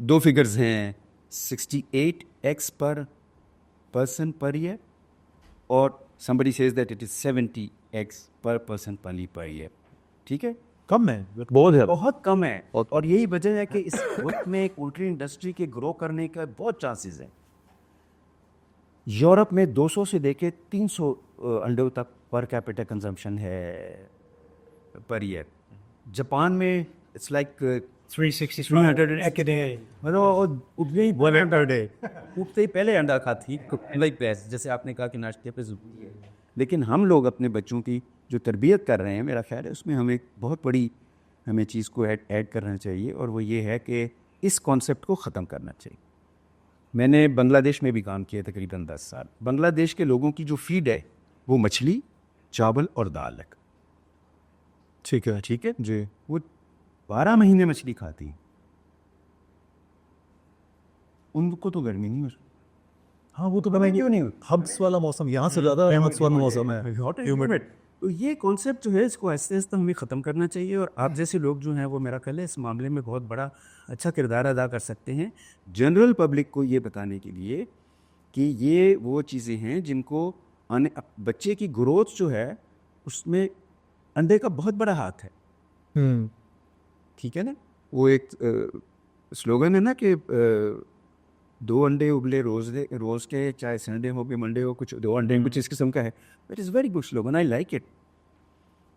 2 فگرز ہیں, 68 eggs پر پرسن پر ایئر, اور somebody says that it is 70 eggs per person per year, ٹھیک ہے. کم ہے, بہت ہے, بہت کم ہے, اور یہی وجہ ہے کہ اس وقت میں پولٹری انڈسٹری کے گرو کرنے کا بہت چانسز ہیں. یورپ میں 200 سے لے کے 300 انڈوں تک پر کیپیٹا کنزمپشن ہے پر ایئر. جاپان میں اٹس لائک 300 مطلب اٹھتے ہی پہلے انڈا کھاتی, لائک جیسے آپ نے کہا کہ ناشتے پہ ضروری ہے. لیکن ہم لوگ اپنے بچوں کی جو تربیت کر رہے ہیں, میرا خیال ہے اس میں ہمیں بہت بڑی چیز کو ایڈ کرنا چاہیے, اور وہ یہ ہے کہ اس کانسیپٹ کو ختم کرنا چاہیے. میں نے بنگلہ دیش میں بھی کام کیا تقریباً 10 سال. بنگلہ دیش کے لوگوں کی جو فیڈ ہے وہ مچھلی, چاول اور دال ہے. ठीक है ठीक है, जी। वो 12 महीने मछली खाती, उनको तो गर्मी नहीं होती। हाँ वो तो पता क्यों नहीं होती? हब्स वाला मौसम यहाँ से ज़्यादा हब्स वाला मौसम है ह्यूमिड। तो ये कॉन्सेप्ट जो है इसको आहिस्ते आहिस्ते हमें ख़त्म करना चाहिए, और आप जैसे लोग जो हैं वो मेरा ख्याल है इस मामले में बहुत बड़ा अच्छा किरदार अदा कर सकते हैं, जनरल पब्लिक को ये बताने के लिए कि ये वो चीज़ें हैं जिनको बच्चे की ग्रोथ जो है उसमें अंडे का बहुत बड़ा हाथ है। ठीक है ना, वो एक स्लोगन है ना कि 2 अंडे उबले रोज़ के, चाहे संडे हो कि मंडे हो, कुछ 2 अंडे कुछ इस किस्म का है। It is very good slogan, I like it.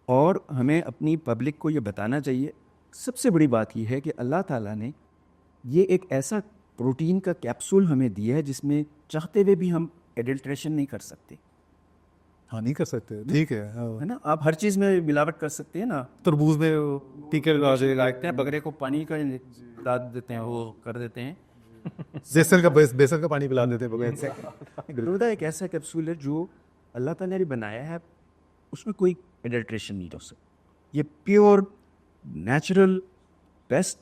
और हमें अपनी पब्लिक को ये बताना चाहिए। सबसे बड़ी बात ये है कि अल्लाह ताला ने ये एक ऐसा प्रोटीन का कैप्सूल हमें दिया है जिसमें चाहते हुए भी हम एडल्ट्रेशन नहीं कर सकते। हाँ नहीं कर सकते, ठीक है। है ना, आप हर चीज़ में मिलावट कर सकते हैं ना। तरबूज में टीके लगाते हैं, बकरे को पानी का ला देते हैं, वो कर देते हैं। बेसन का पानी पिला देते हैं बगैर से। गुरुदा एक ऐसा कैप्सूल है जो अल्लाह ताला ने बनाया है, उसमें कोई एडल्ट्रेशन नहीं हो सकता। ये प्योर नेचुरल बेस्ट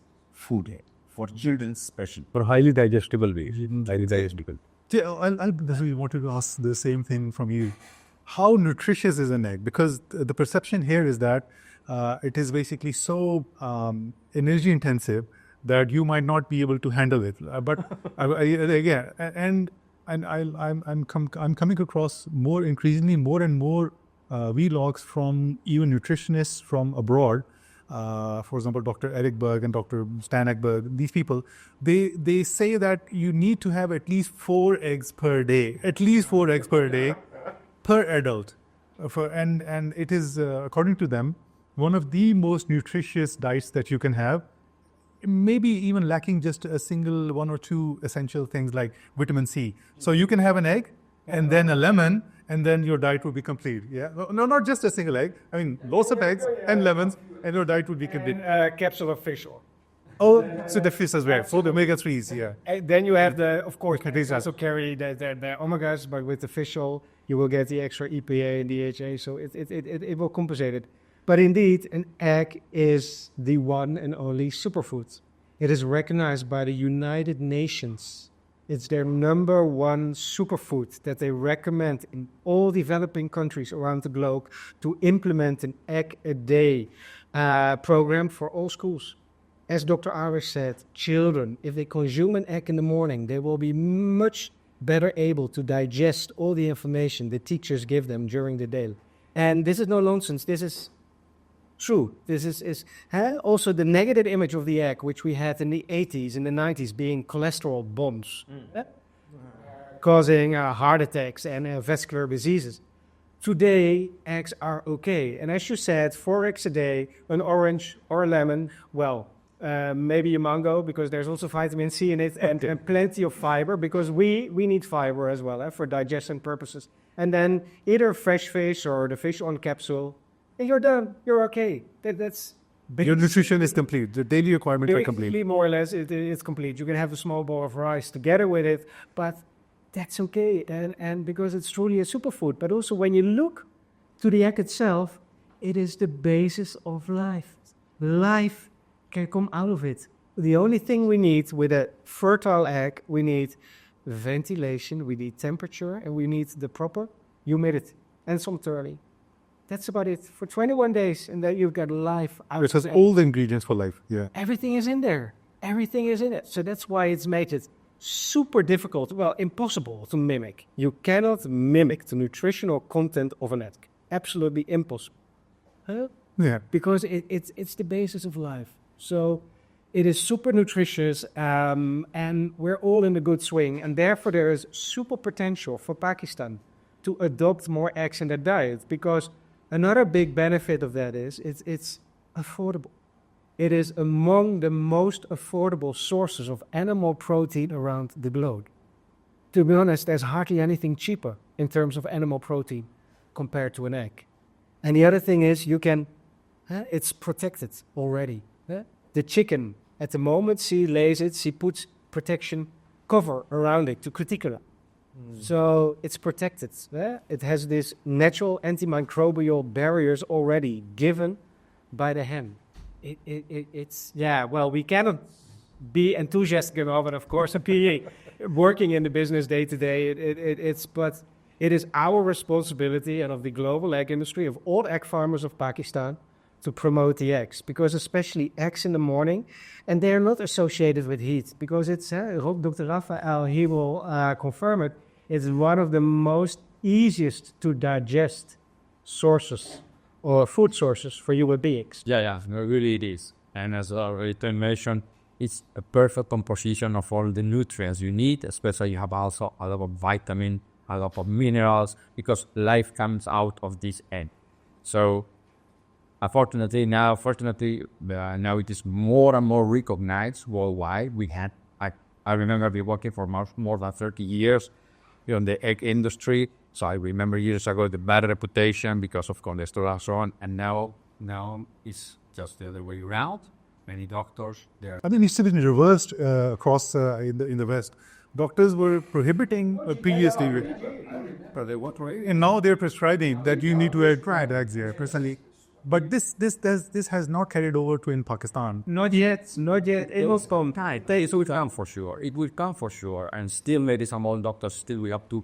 फूड है for children special, For highly digestible way. Highly digestible. I wanted to ask the same thing from you. How nutritious is an egg? Because the perception here is that it is basically so energy intensive that you might not be able to handle it. But again, I'm coming across increasingly more and more vlogs from even nutritionists from abroad. For example, Dr. Eric Berg and Dr. Stan Ekberg, these people, they say that you need to have at least 4 eggs per day, per adult. And it is, according to them, one of the most nutritious diets that you can have, maybe even lacking just a single 1 or 2 essential things like vitamin C. So you can have an egg and then a lemon, and then your diet will be complete. Yeah, no, not just a single egg. I mean, lots of eggs and lemons, and your diet would be complete. And capsule of fish oil. Oh, so the fish as well. So the omega-3s, yeah. And then you have of course, these also carry the omegas, but with the fish oil, you will get the extra EPA and DHA, so it will compensate it. But indeed, an egg is the one and only superfood. It is recognized by the United Nations. It's their #1 superfood that they recommend in all developing countries around the globe to implement an egg a day program for all schools. As Dr. Arish said, children, if they consume an egg in the morning, they will be much better able to digest all the information the teachers give them during the day. And this is no nonsense. This is true. This is also the negative image of the egg, which we had in the 80s and the 90s, being cholesterol bombs, causing heart attacks and vascular diseases. Today, eggs are okay. And as you said, 4 eggs a day, an orange or a lemon, well, maybe a mango, because there's also vitamin C in it, and plenty of fiber, because we need fiber as well for digestion purposes. And then either fresh fish or the fish on capsule, and you're done. You're okay. That's Your nutrition is complete. The daily requirements are complete. basically more or less it's complete. You can have a small bowl of rice together with it, but that's okay. And because it's truly a superfood. But also when you look to the egg itself, it is the basis of life. Life can come out of it. The only thing we need with a fertile egg, we need ventilation, we need temperature, and we need the proper humidity and some turning. That's about it for 21 days, and then you've got life out. It has all the ingredients for life. Yeah. Everything is in there. Everything is in it. So that's why it's made it super difficult, well, impossible to mimic. You cannot mimic the nutritional content of an egg. Absolutely impossible. Huh? Yeah. Because it's the basis of life. So it is super nutritious, and we're all in a good swing, and therefore there is super potential for Pakistan to adopt more eggs in their diet, because another big benefit of that is it's affordable. It is among the most affordable sources of animal protein around the globe. To be honest, there's hardly anything cheaper in terms of animal protein compared to an egg. And the other thing is it's protected already. The chicken, at the moment she lays it, she puts protection cover around it to cuticula. So it's protected. It has this natural antimicrobial barriers already given by the hen. It's well, we cannot be enthusiastic about it, of course, being working in the business day to day. But it is our responsibility and of the global egg industry, of all egg farmers of Pakistan, to promote the eggs, because especially eggs in the morning, and they are not associated with heat, because it's Dr. Raphael, he will confirm it. It's one of the most easiest to digest sources or food sources for human beings. Yeah, no, really it is. And as I already mentioned, it's a perfect composition of all the nutrients you need, especially you have also a lot of vitamin, a lot of minerals, because life comes out of this egg. So, fortunately now it is more and more recognized worldwide. I remember we working for more than 30 years in the egg industry. So I remember years ago the bad reputation because of cholesterol and so on. And now it's just the other way around. Many doctors, they're... I mean, it's been reversed across in the West. Doctors were prohibiting previously, and now they're prescribing that you need to add eggs here, personally. But this has not carried over to in Pakistan. Not yet. It will come. It will come for sure. It will come for sure. And still, maybe some old doctors still we have to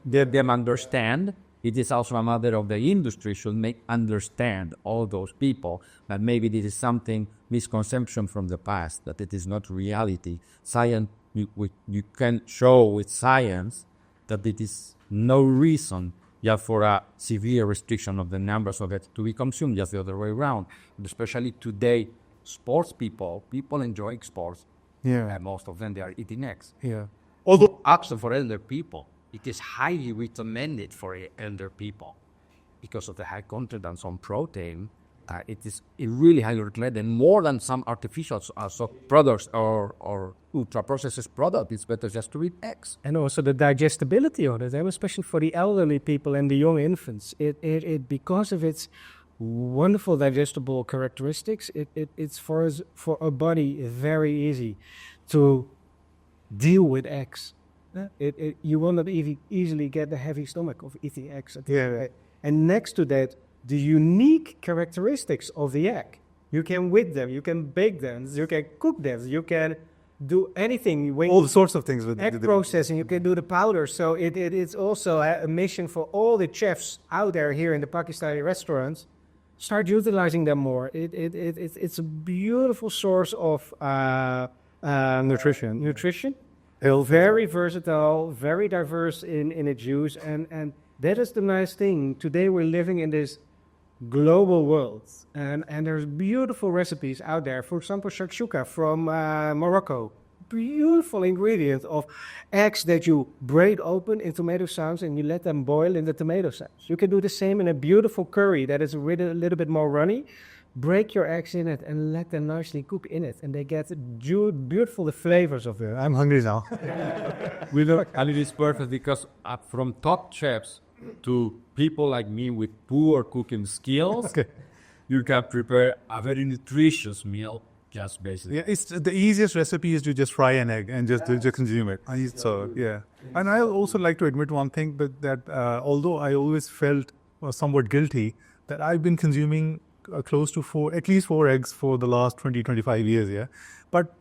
get them understand. It is also a matter of the industry should make understand all those people that maybe this is something misconception from the past, that it is not reality. Science, you can show with science that it is no reason just for a severe restriction of the numbers of it to be consumed, just the other way around. And especially today, sports people enjoy sports. Yeah. And most of them, they are eating eggs. Yeah. Although, also for elder people, it is highly recommended for elder people because of the high content on protein. It really highly recommended, more than some artificial products or ultra-processed product. It's better just to eat eggs. And also the digestibility of it, especially for the elderly people and the young infants. It because of its wonderful digestible characteristics, it's for a body very easy to deal with eggs. You will not easily get the heavy stomach of eating eggs. And next to that, the unique characteristics of the egg. You can whip them, you can bake them, you can cook them, you can do anything. All sorts of things with egg processing, you can do the powder. So it's also a mission for all the chefs out there here in the Pakistani restaurants. Start utilizing them more. It's a beautiful source of nutrition. Very versatile, very diverse in its use, and that is the nice thing. Today we're living in this global world, and there's beautiful recipes out there. For example, shakshuka from Morocco, beautiful ingredient of eggs that you break open in tomato sauce and you let them boil in the tomato sauce. You can do the same in a beautiful curry that is a little bit more runny. Break your eggs in it and let them nicely cook in it, and they get beautiful the flavors of it. I'm hungry now. And it is perfect because from top chefs to people like me with poor cooking skills, you can prepare a very nutritious meal just basically. Yeah, it's the easiest recipe is to just fry an egg and just consume it. And I also like to admit one thing, but that although I always felt somewhat guilty that I've been consuming close to at least four eggs for the last 20-25 years, but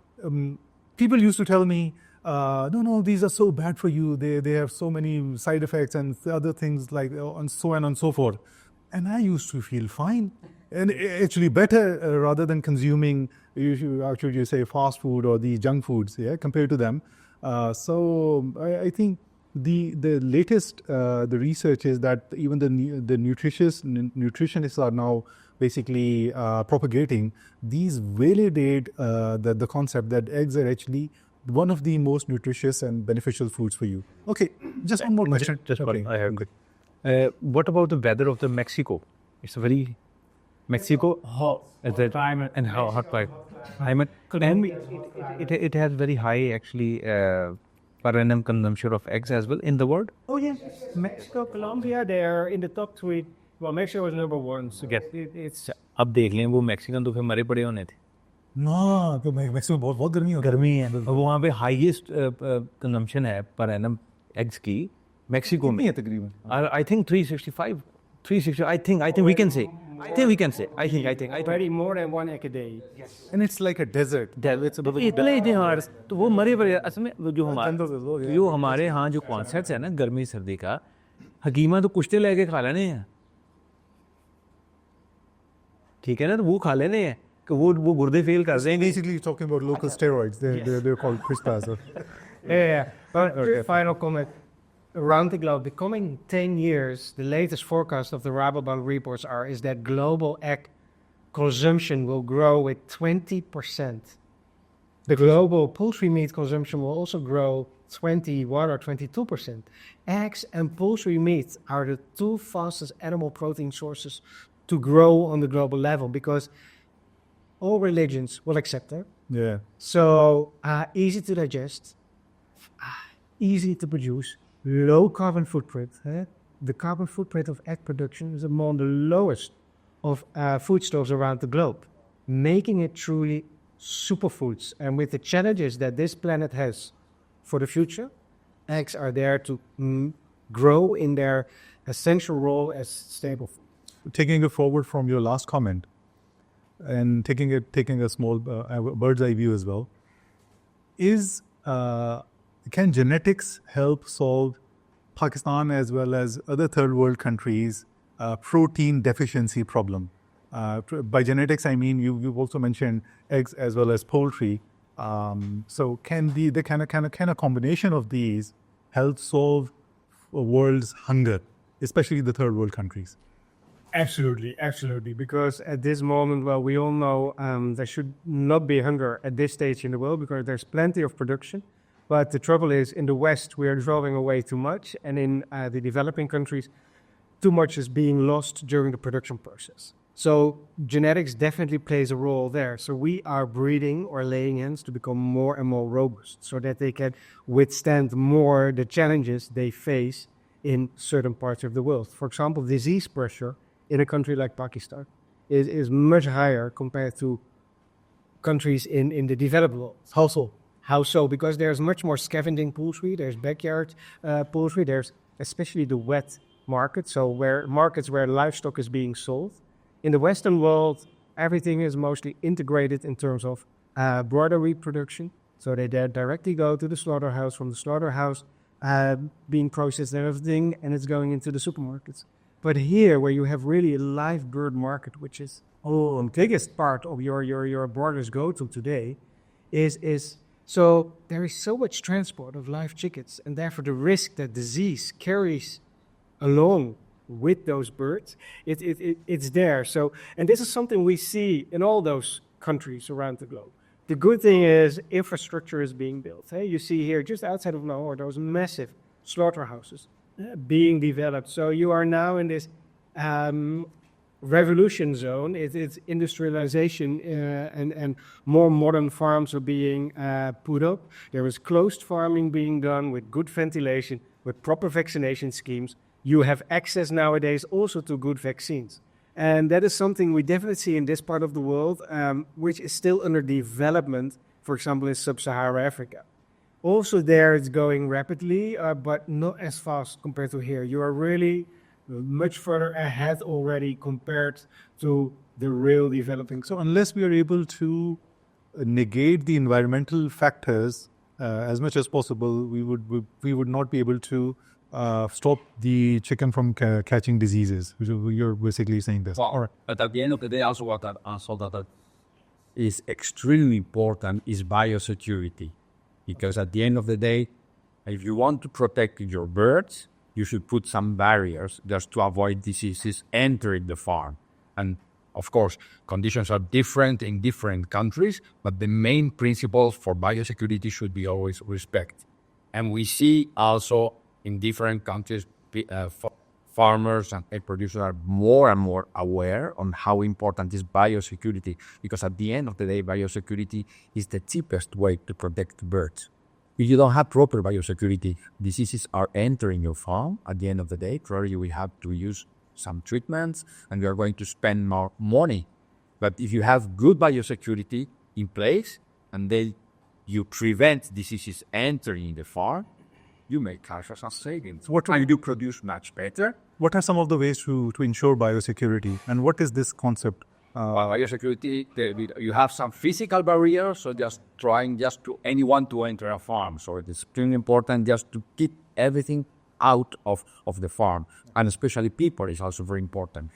people used to tell me, no, these are so bad for you, they have so many side effects and other things like and so on and so forth, and I used to feel fine and actually better rather than consuming you say fast food or the junk foods compared to them. So I think the latest the research is that even the nutritionists are now basically propagating these validate the concept that eggs are actually one of the most nutritious and beneficial foods for you. Okay, just one more question. Just one. I have good. What about the weather of the Mexico? It's a very Mexico hot climate and hot climate. And it has very high actually per annum consumption of eggs as well in the world. Oh yes, Mexico, Colombia, they're in the top three. Well, Mexico is number one. So it's. अब देख लें वो Mexican तो फिर मरे पड़े होने थे ना तो मैक्सिको बहुत गर्मी है और वहाँ पे हाईएस्ट कंजम्पशन है पर एनम एग्स की मैक्सिको में तकरीबन I think 360 we can say I think we can say. I think. Already more than 1 egg a day. And it's like a desert. इतने ही हार्ड तो वो मरे पड़े असल में वो जो हमारे यहाँ जो कॉन्सेप्ट है ना गर्मी सर्दी का हकीमा तो कुश्ते लेके खा लेने हैं ठीक है ना तो वो खा लेने हैं कि वो गुर्दे फेल कर देंगे Basically, you're talking about local steroids. They're called CRISPRs. Yeah. But final comment. Around the globe, the coming 10 years, the latest forecast of the Rabobank reports is that global egg consumption will grow with 20%. The global poultry meat consumption will also grow 21 or 22%. Eggs and poultry meat are the two fastest animal protein sources to grow on the global level because all religions will accept it. Yeah. So easy to digest, easy to produce, low carbon footprint. The carbon footprint of egg production is among the lowest of foodstuffs around the globe, making it truly superfoods. And with the challenges that this planet has for the future, eggs are there to grow in their essential role as staple food. Taking it forward from your last comment and taking a small bird's eye view as well, can genetics help solve Pakistan as well as other third world countries protein deficiency problem? By genetics, I mean you've also mentioned eggs as well as poultry. So can a combination of these help solve world's hunger, especially the third world countries? Absolutely. Because at this moment, well, we all know there should not be hunger at this stage in the world because there's plenty of production. But the trouble is, in the West, we are throwing away too much. And in the developing countries, too much is being lost during the production process. So genetics definitely plays a role there. So we are breeding or laying hens to become more and more robust so that they can withstand more the challenges they face in certain parts of the world. For example, disease pressure in a country like Pakistan is much higher compared to countries in the developed world. How so? Because there's much more scavenging poultry, there's backyard poultry, there's especially the wet market, so markets where livestock is being sold. In the Western world, everything is mostly integrated in terms of broiler reproduction, so they directly go to the slaughterhouse, from the slaughterhouse being processed and everything, and it's going into the supermarkets. But here, where you have really a live bird market, which is the biggest part of your broilers go to today, is so there is so much transport of live chickens, and therefore the risk that disease carries along with those birds, it's there. So, and this is something we see in all those countries around the globe. The good thing is infrastructure is being built. Hey, you see here, just outside of Lahore, those massive slaughterhouses being developed. So you are now in this revolution zone. It's industrialization and more modern farms are being put up. There is closed farming being done with good ventilation, with proper vaccination schemes. You have access nowadays also to good vaccines. And that is something we definitely see in this part of the world, which is still under development, for example, in sub-Saharan Africa. Also there it's going rapidly, but not as fast compared to here. You are really much further ahead already compared to the real developing. So unless we are able to negate the environmental factors as much as possible, we would not be able to stop the chicken from catching diseases. You're basically saying this. Well, All right. but at the end of the day, also what I saw that is extremely important is biosecurity. Because at the end of the day, if you want to protect your birds, you should put some barriers just to avoid diseases entering the farm. And of course, conditions are different in different countries, but the main principles for biosecurity should be always respect. And we see also in different countries, farmers and egg producers are more and more aware on how important is biosecurity, because at the end of the day, biosecurity is the cheapest way to protect birds. If you don't have proper biosecurity, diseases are entering your farm. At the end of the day, probably we have to use some treatments and we are going to spend more money. But if you have good biosecurity in place and then you prevent diseases entering the farm, you make cash as a savings. And you produce much better. What are some of the ways to ensure biosecurity? And what is this concept? Biosecurity, you have some physical barriers, so just trying just to anyone to enter a farm. So it is extremely important just to keep everything out of the farm. And especially people is also very important.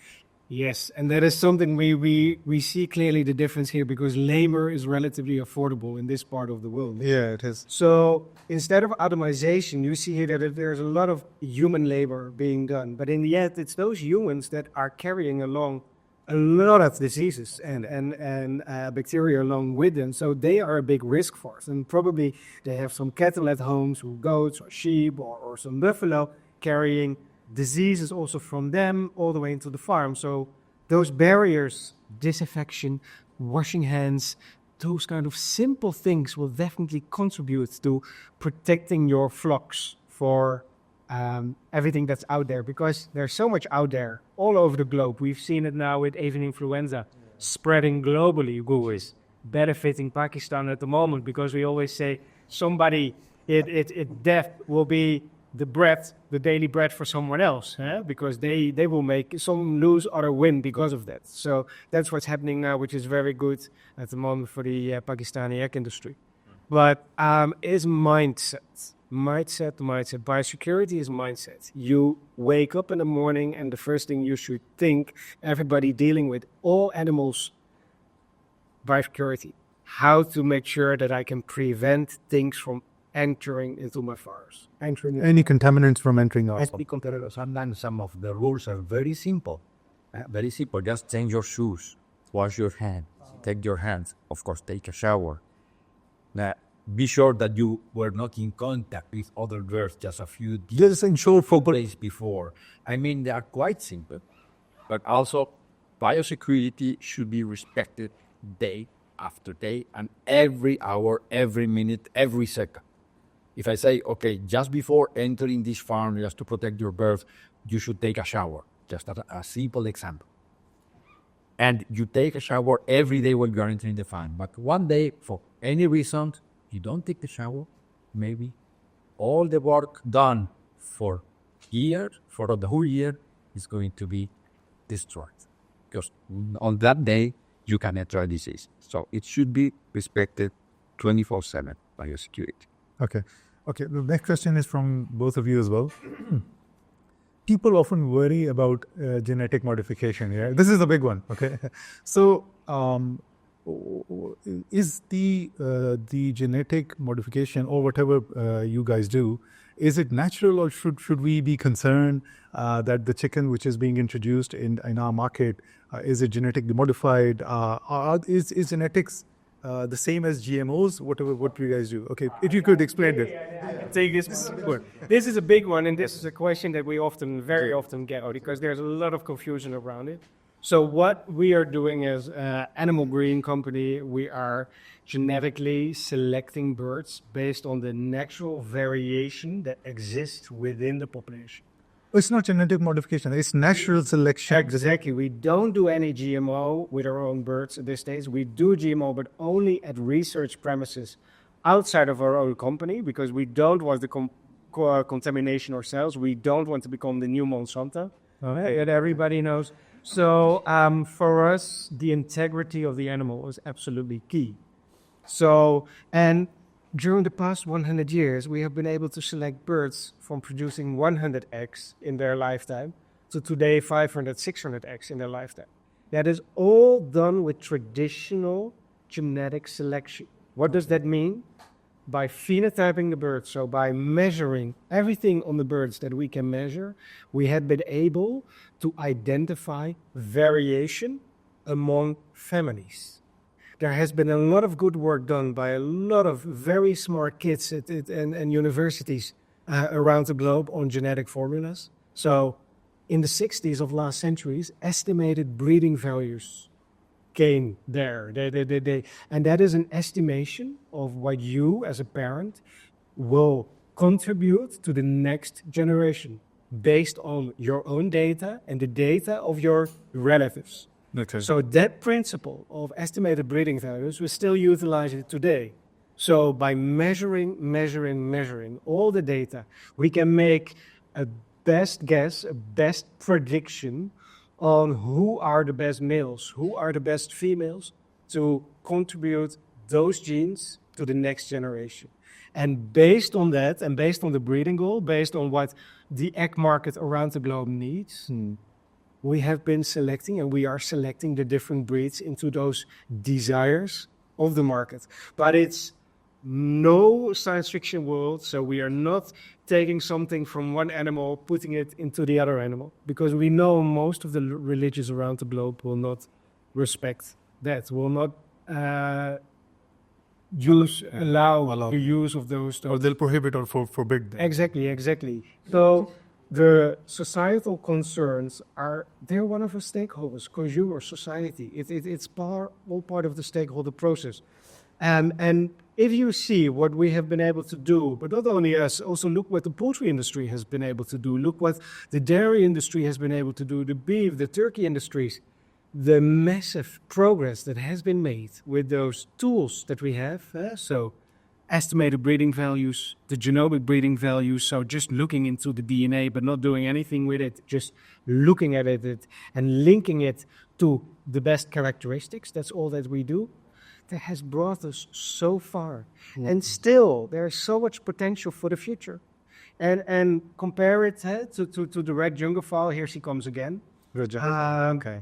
Yes, and that is something we see clearly the difference here because labor is relatively affordable in this part of the world. Yeah, it is. So instead of automation, you see here that there's a lot of human labor being done. But in the end, it's those humans that are carrying along a lot of diseases and bacteria along with them. So they are a big risk for us. And probably they have some cattle at home, some goats or sheep or some buffalo carrying diseases also from them all the way into the farm. So those barriers, disinfection, washing hands, those kind of simple things will definitely contribute to protecting your flocks for everything that's out there, because there's so much out there all over the globe. We've seen it now with avian influenza spreading globally, who is benefiting Pakistan at the moment, because we always say somebody, death will be the daily bread for someone else, because they will make some lose, other win because of that. So that's what's happening now, which is very good at the moment for the Pakistani egg industry. But is mindset. Biosecurity is mindset. You wake up in the morning and the first thing you should think, everybody dealing with all animals, biosecurity. How to make sure that I can prevent things from entering into my farms. Any contaminants from entering our farm. Sometimes some of the rules are very simple. Very simple. Just change your shoes, wash your hands, take your hands. Of course, take a shower. Now, be sure that you were not in contact with other birds just a few days before. I mean, they are quite simple. But also, biosecurity should be respected day after day and every hour, every minute, every second. If I say, okay, just before entering this farm, just to protect your birds, you should take a shower. Just a simple example. And you take a shower every day when you are entering the farm. But one day, for any reason, you don't take the shower, maybe all the work done for the whole year is going to be destroyed. Because on that day, you can enter a disease. So it should be respected 24/7 biosecurity. Okay. The next question is from both of you as well. People often worry about genetic modification. Yeah, this is a big one. Okay, so is the genetic modification or whatever you guys do, is it natural, or should we be concerned that the chicken which is being introduced in our market is it genetically modified? Is genetics the same as GMOs? What do you guys do? Okay, if you could explain it. Take this. This is a big one, and this is a question that we very often get, because there's a lot of confusion around it. So what we are doing as an animal breeding company, we are genetically selecting birds based on the natural variation that exists within the population. It's not genetic modification, it's natural selection. Exactly. We don't do any GMO with our own birds at this stage. We do GMO, but only at research premises outside of our own company, because we don't want the contamination ourselves. We don't want to become the new Monsanto, that everybody knows. So for us, the integrity of the animal is absolutely key. So, and during the past 100 years, we have been able to select birds from producing 100 eggs in their lifetime to today 500, 600 eggs in their lifetime. That is all done with traditional genetic selection. What does that mean? By phenotyping the birds, so by measuring everything on the birds that we can measure, we have been able to identify variation among families. There has been a lot of good work done by a lot of very smart kids and universities around the globe on genetic formulas. So in the 60s of last centuries, estimated breeding values came there. And that is an estimation of what you as a parent will contribute to the next generation based on your own data and the data of your relatives. Okay. So that principle of estimated breeding values, we still utilize it today. So by measuring all the data, we can make a best guess, a best prediction on who are the best males, who are the best females to contribute those genes to the next generation. And based on that, and based on the breeding goal, based on what the egg market around the globe needs, we have been selecting, and we are selecting the different breeds into those desires of the market. But it's no science fiction world, so we are not taking something from one animal, putting it into the other animal, because we know most of the religions around the globe will not respect that, will not allow the use of those. Or they'll prohibit or forbid them. Exactly. So the societal concerns they're one of the stakeholders, consumer society. It's all part of the stakeholder process. And if you see what we have been able to do, but not only us, also look what the poultry industry has been able to do, look what the dairy industry has been able to do, the beef, the turkey industries, the massive progress that has been made with those tools that we have. So estimated breeding values, the genomic breeding values, so just looking into the DNA but not doing anything with it, just looking at it and linking it to the best characteristics. That's all that we do. That has brought us so far. And still, there is so much potential for the future. And compare it to the red jungle fowl. Here she comes again. Okay.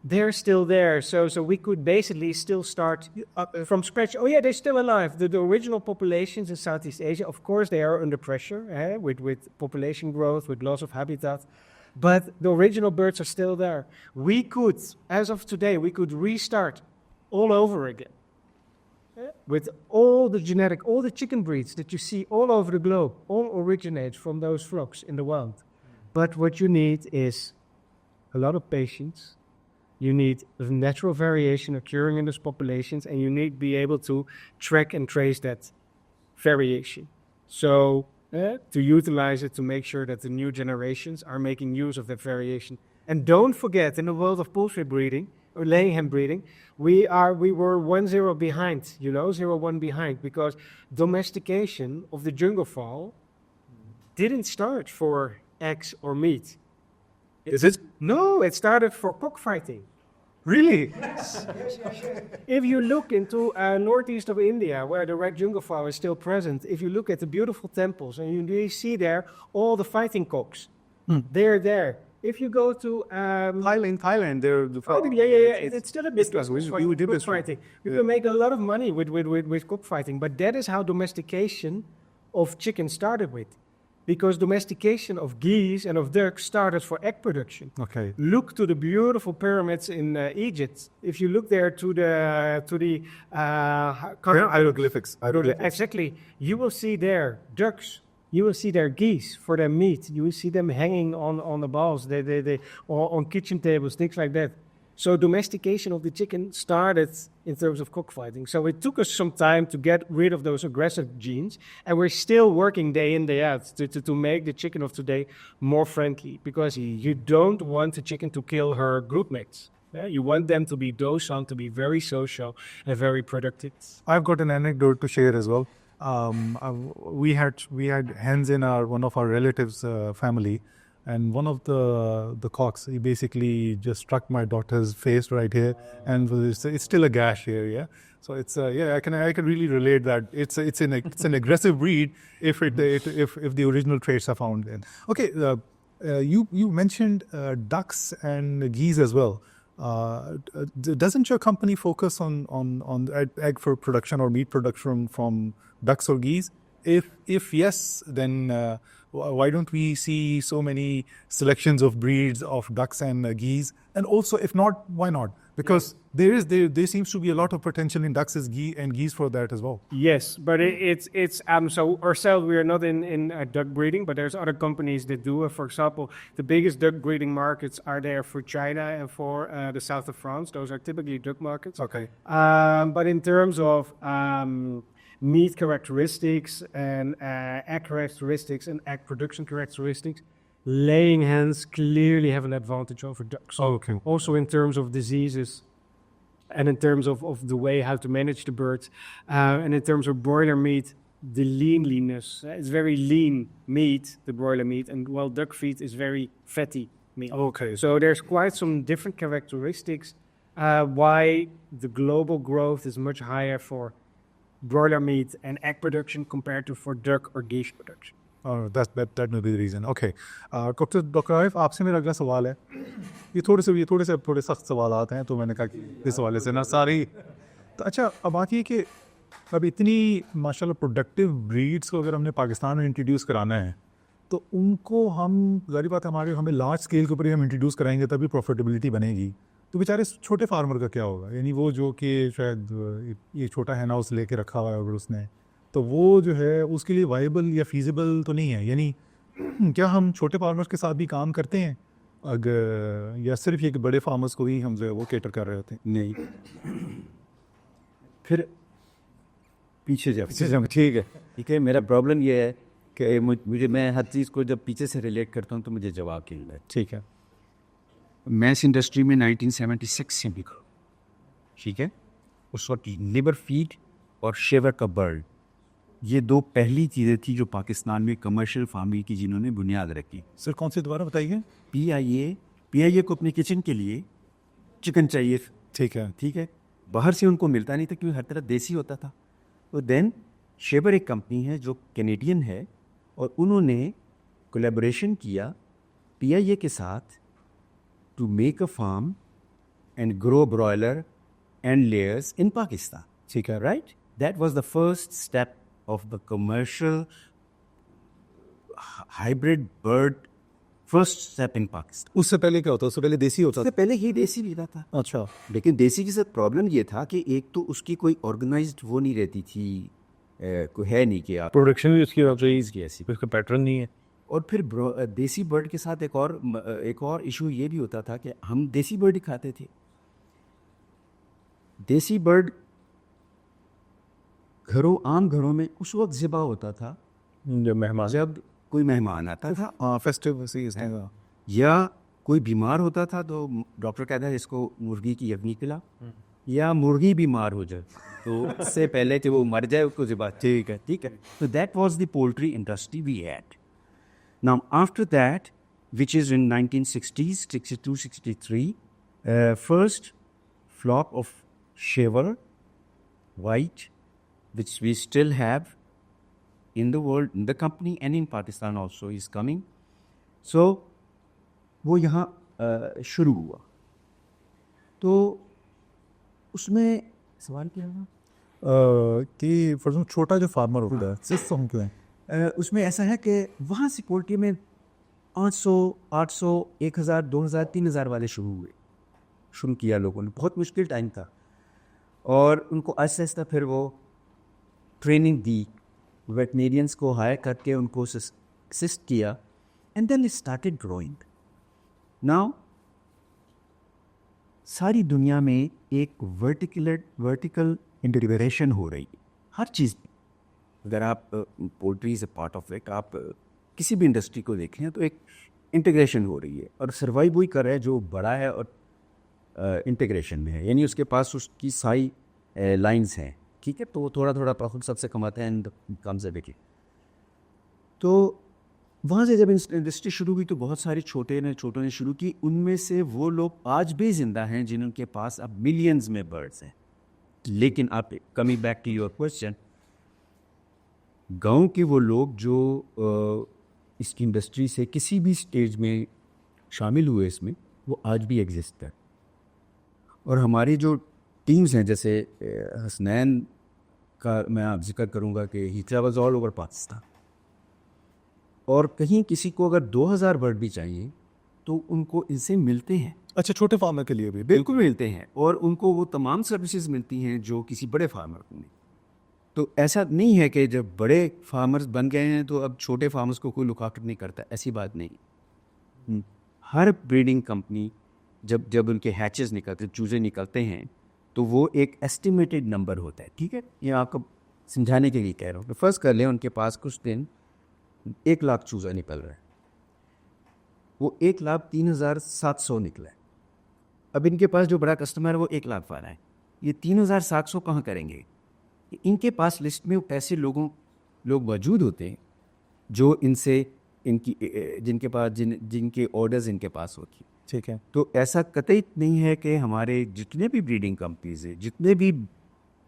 They're still there. So we could basically still start from scratch. Oh, yeah, they're still alive. The original populations in Southeast Asia, of course, they are under pressure with population growth, with loss of habitat. But the original birds are still there. We could, as of today, we could restart all over again. With all the chicken breeds that you see all over the globe, all originate from those flocks in the wild. But what you need is a lot of patience. You need natural variation occurring in those populations, and you need to be able to track and trace that variation. So to utilize it to make sure that the new generations are making use of that variation. And don't forget, in the world of poultry breeding, or laying hen breeding, we were 1-0 behind, 0-1 behind, because domestication of the jungle fowl didn't start for eggs or meat. Is it? No, it started for cockfighting. Really? Yes. If you look into northeast of India, where the red jungle fowl is still present, if you look at the beautiful temples, and you see there all the fighting cocks, they're there. If you go to Thailand, they're the it's still a business. Cockfighting. You can make a lot of money with cockfighting, but that is how domestication of chicken started with, because domestication of geese and of ducks started for egg production. Okay. Look to the beautiful pyramids in Egypt. If you look there to the hieroglyphics. Exactly, you will see there ducks. You will see their geese for their meat. You will see them hanging on the balls, or on kitchen tables, things like that. So domestication of the chicken started in terms of cockfighting. So it took us some time to get rid of those aggressive genes, and we're still working day in, day out to make the chicken of today more friendly, because you don't want the chicken to kill her groupmates. You want them to be docile, to be very social and very productive. I've got an anecdote to share as well. We had hens in one of our relatives' family, and one of the cocks, he basically just struck my daughter's face right here, and it's still a gash here. Yeah, so it's I can really relate that it's an aggressive breed if the original traits are found in. Okay, you mentioned ducks and geese as well. Doesn't your company focus on egg for production or meat production from ducks or geese? If yes, then why don't we see so many selections of breeds of ducks and geese? And also, if not, why not? Because there seems to be a lot of potential in ducks and geese for that as well. Yes, but it's so ourselves, we are not in duck breeding, but there's other companies that do. For example, the biggest duck breeding markets are there for China and for the south of France. Those are typically duck markets. Okay. But in terms of meat characteristics and egg characteristics and egg production characteristics, laying hens clearly have an advantage over ducks. Oh, okay. Also in terms of diseases, and in terms of the way how to manage the birds. And in terms of broiler meat, the leanliness. It's very lean meat, the broiler meat, and while duck feet is very fatty meat. Okay. So there's quite some different characteristics why the global growth is much higher for broiler meat and egg production compared to for duck or geese production. That may be the reason. Okay. Dr. Arif, आपसे मेरा अगला सवाल है. ये थोड़े सख्त सवालात हैं, तो मैंने कहा कि इस हवाले से ना सारी. तो अच्छा, अब बात ये कि अब इतनी माशाल्लाह प्रोडक्टिव ब्रीड्स को अगर हमने पाकिस्तान में इंट्रोड्यूस कराना है, तो उनको हम ज़ाहिर बात है हमें लार्ज स्केल के ऊपर ही हम इंट्रोड्यूस कराएंगे तभी प्रॉफिटेबिलिटी बनेगी. तो बेचारे छोटे फार्मर का क्या होगा? यानी वो जो कि शायद ये छोटा हैन हाउस लेके रखा हुआ है अगर उसने, तो वो जो है उसके लिए वाइबल या फीजिबल तो नहीं है. यानी क्या हम छोटे फार्मर्स के साथ भी काम करते हैं अगर, या सिर्फ ये कि बड़े फार्मर्स को ही हम जो है वो केटर कर रहे होते हैं? नहीं, फिर पीछे जाओ. ठीक है. मेरा प्रॉब्लम ये है कि मुझे मैं हर चीज़ को जब पीछे से रिलेट करता हूँ तो मुझे जवाब के लिए. ठीक है. मैं इस इंडस्ट्री में 1976 से भी करूँ. ठीक है. उस वक्त लिवर फीड और शेवर का बर्ड, ये दो पहली चीज़ें थी जो पाकिस्तान में कमर्शियल फार्मिंग की जिन्होंने बुनियाद रखी. सर कौन सी दोबारा बताइए? PIA को अपने किचन के लिए चिकन चाहिए. ठीक है. बाहर से उनको मिलता नहीं था क्योंकि हर तरह देसी होता था. तो देन शेवर एक कंपनी है जो कैनेडियन है और उन्होंने कोलैबोरेशन किया PIA के साथ to make a farm and grow broiler and layers in Pakistan. ठीक है. Right. That was the first step of the commercial hybrid bird first step in Pakistan. उससे पहले क्या होता? उससे पहले देसी होता उससे पहले ही देसी भी था. अच्छा. लेकिन देसी के साथ प्रॉब्लम ये था कि एक तो उसकी कोई ऑर्गेनाइज्ड वो नहीं रहती थी, कोई है नहीं कि आप प्रोडक्शन भी उसकी चीज़ की ऐसी, उसका पैटर्न नहीं है. और फिर देसी बर्ड के साथ एक और इशू ये भी होता था कि हम देसी बर्ड ही खाते थे. देसी बर्ड आम घरों में उस वक्त ज़िबा होता था जब कोई मेहमान आता था, फेस्टिव या कोई बीमार होता था तो डॉक्टर कहता है इसको मुर्गी की यखनी खिला, या मुर्गी बीमार हो जाए तो उससे पहले कि वो मर जाए उसको ज़िबा. ठीक है. तो that was the poultry industry we had. Now after that, which is in 1960s, 62, 63, first flock of shaver, white, which we still have in the world, in the company and in Pakistan also is coming. So, वो यहाँ शुरू हुआ. तो उसमें सवाल क्या था कि फॉर एग्जाम्पल छोटा जो फार्मर होता है सिर्फ हम क्यों हैं? उसमें ऐसा है कि वहाँ से पोल्ट्री में 500, 800, 1000, 2000, 3000 वाले शुरू किया लोगों ने. बहुत मुश्किल टाइम था और उनको आहिस्ता आहिस्ता फिर वो ट्रेनिंग दी, वेटनेरियंस को हायर करके उनको असिस्ट किया, and then it started growing. Now सारी दुनिया में एक वर्टिकल इंटीग्रेशन हो रही है हर चीज़ में. अगर आप poultry is a part of it, आप किसी भी इंडस्ट्री को देखें तो एक इंटीग्रेशन हो रही है और सर्वाइव वही कर रहा है जो बड़ा है और इंटीग्रेशन में है. यानी उसके पास उसकी सारी लाइंस हैं. ठीक है. तो थोड़ा प्रॉफिट सबसे कमाते हैं एंड कम से बिके. तो वहाँ से जब इंडस्ट्री शुरू हुई तो बहुत सारे छोटे ने शुरू की. उनमें से वो लोग आज भी ज़िंदा हैं जिनके पास अब मिलियंस में बर्ड्स हैं. लेकिन आप coming back to your question, गांव के वो लोग जो इसकी इंडस्ट्री से किसी भी स्टेज में शामिल हुए इसमें, वो आज भी एग्जिस्ट कर. और हमारी जो टीम्स हैं, जैसे हसनैन का मैं आप जिक्र करूँगा कि ही ट्रैवल्स ऑल ओवर पाकिस्तान, और कहीं किसी को अगर 2000 बर्ड भी चाहिए तो उनको इनसे मिलते हैं. अच्छा, छोटे फार्मर के लिए भी बिल्कुल मिलते हैं और उनको वो तमाम सर्विसेज मिलती हैं जो किसी बड़े फार्मर को नहीं. तो ऐसा नहीं है कि जब बड़े फार्मर्स बन गए हैं तो अब छोटे फार्मर्स को कोई लुक आफ्टर नहीं करता, ऐसी बात नहीं. हर ब्रीडिंग कंपनी जब उनके हैचेस निकलते, चूज़े निकलते हैं, तो वो एक एस्टिमेटेड नंबर होता है. ठीक है. ये आपको समझाने के लिए कह रहा हूँ. तो फर्स्ट कर लें उनके पास कुछ दिन 1 लाख चूज़ा निकल रहा है, वो 1,03,700 निकला है. अब इनके पास जो बड़ा कस्टमर है वो 1 लाख वाला है. ये 3,700 कहाँ करेंगे? इनके पास लिस्ट में ऐसे लोग मौजूद होते हैं जो जिनके ऑर्डर्स इनके पास होती है। ठीक है। तो ऐसा कतई नहीं है कि हमारे जितने भी ब्रीडिंग कंपनीज हैं, जितने भी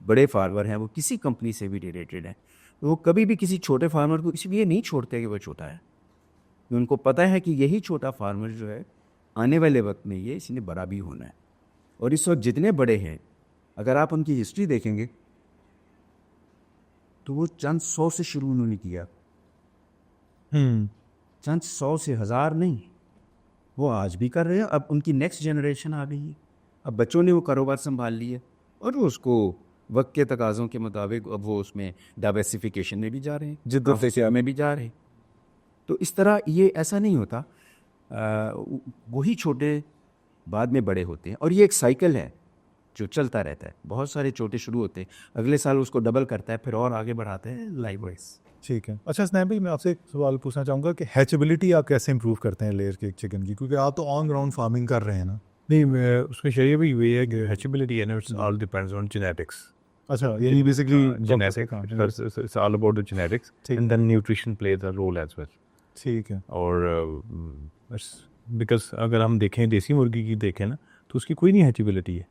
बड़े फार्मर हैं, वो किसी कंपनी से भी रिलेटेड हैं, तो वो कभी भी किसी छोटे फार्मर को इसलिए नहीं छोड़ते कि वो छोटा है। उनको पता है कि यही छोटा फार्मर जो है आने वाले वक्त में ये इसने बड़ा भी होना है। और इस वक्त जितने बड़े हैं, अगर आप उनकी हिस्ट्री देखेंगे तो वो चंद 100 से शुरू उन्होंने किया, चंद 100 से 1000 नहीं, वो आज भी कर रहे हैं। अब उनकी नेक्स्ट जनरेशन आ गई है, अब बच्चों ने वो कारोबार संभाल लिया और वो उसको वक्त के तकाज़ों के मुताबिक अब वो उसमें डाइवर्सिफिकेशन में भी जा रहे हैं, जिद्दोजहद में भी जा रहे हैं। तो इस तरह ये ऐसा नहीं होता, वही छोटे बाद में बड़े होते हैं और ये एक साइकिल है जो चलता रहता है। बहुत सारे छोटे शुरू होते हैं, अगले साल उसको डबल करता है, फिर और आगे बढ़ाते हैं लाइव वाइज। ठीक है। अच्छा स्नैप भाई, मैं आपसे एक सवाल पूछना चाहूँगा कि हैचेबिलिटी आप कैसे इंप्रूव करते हैं लेयर केक चिकन की, क्योंकि आप तो ऑन ग्राउंड फार्मिंग कर रहे हैं ना? नहीं, उसमें शरीय भी ये है कि hatchability and it's all depends on genetics. अच्छा, यानी basically genetics, it's all about the genetics, and then nutrition plays a role as well. ठीक है। और बिकॉज अगर हम देखें देसी मुर्गी की देखें ना, तो उसकी कोई नहीं हैचेबिलिटी है,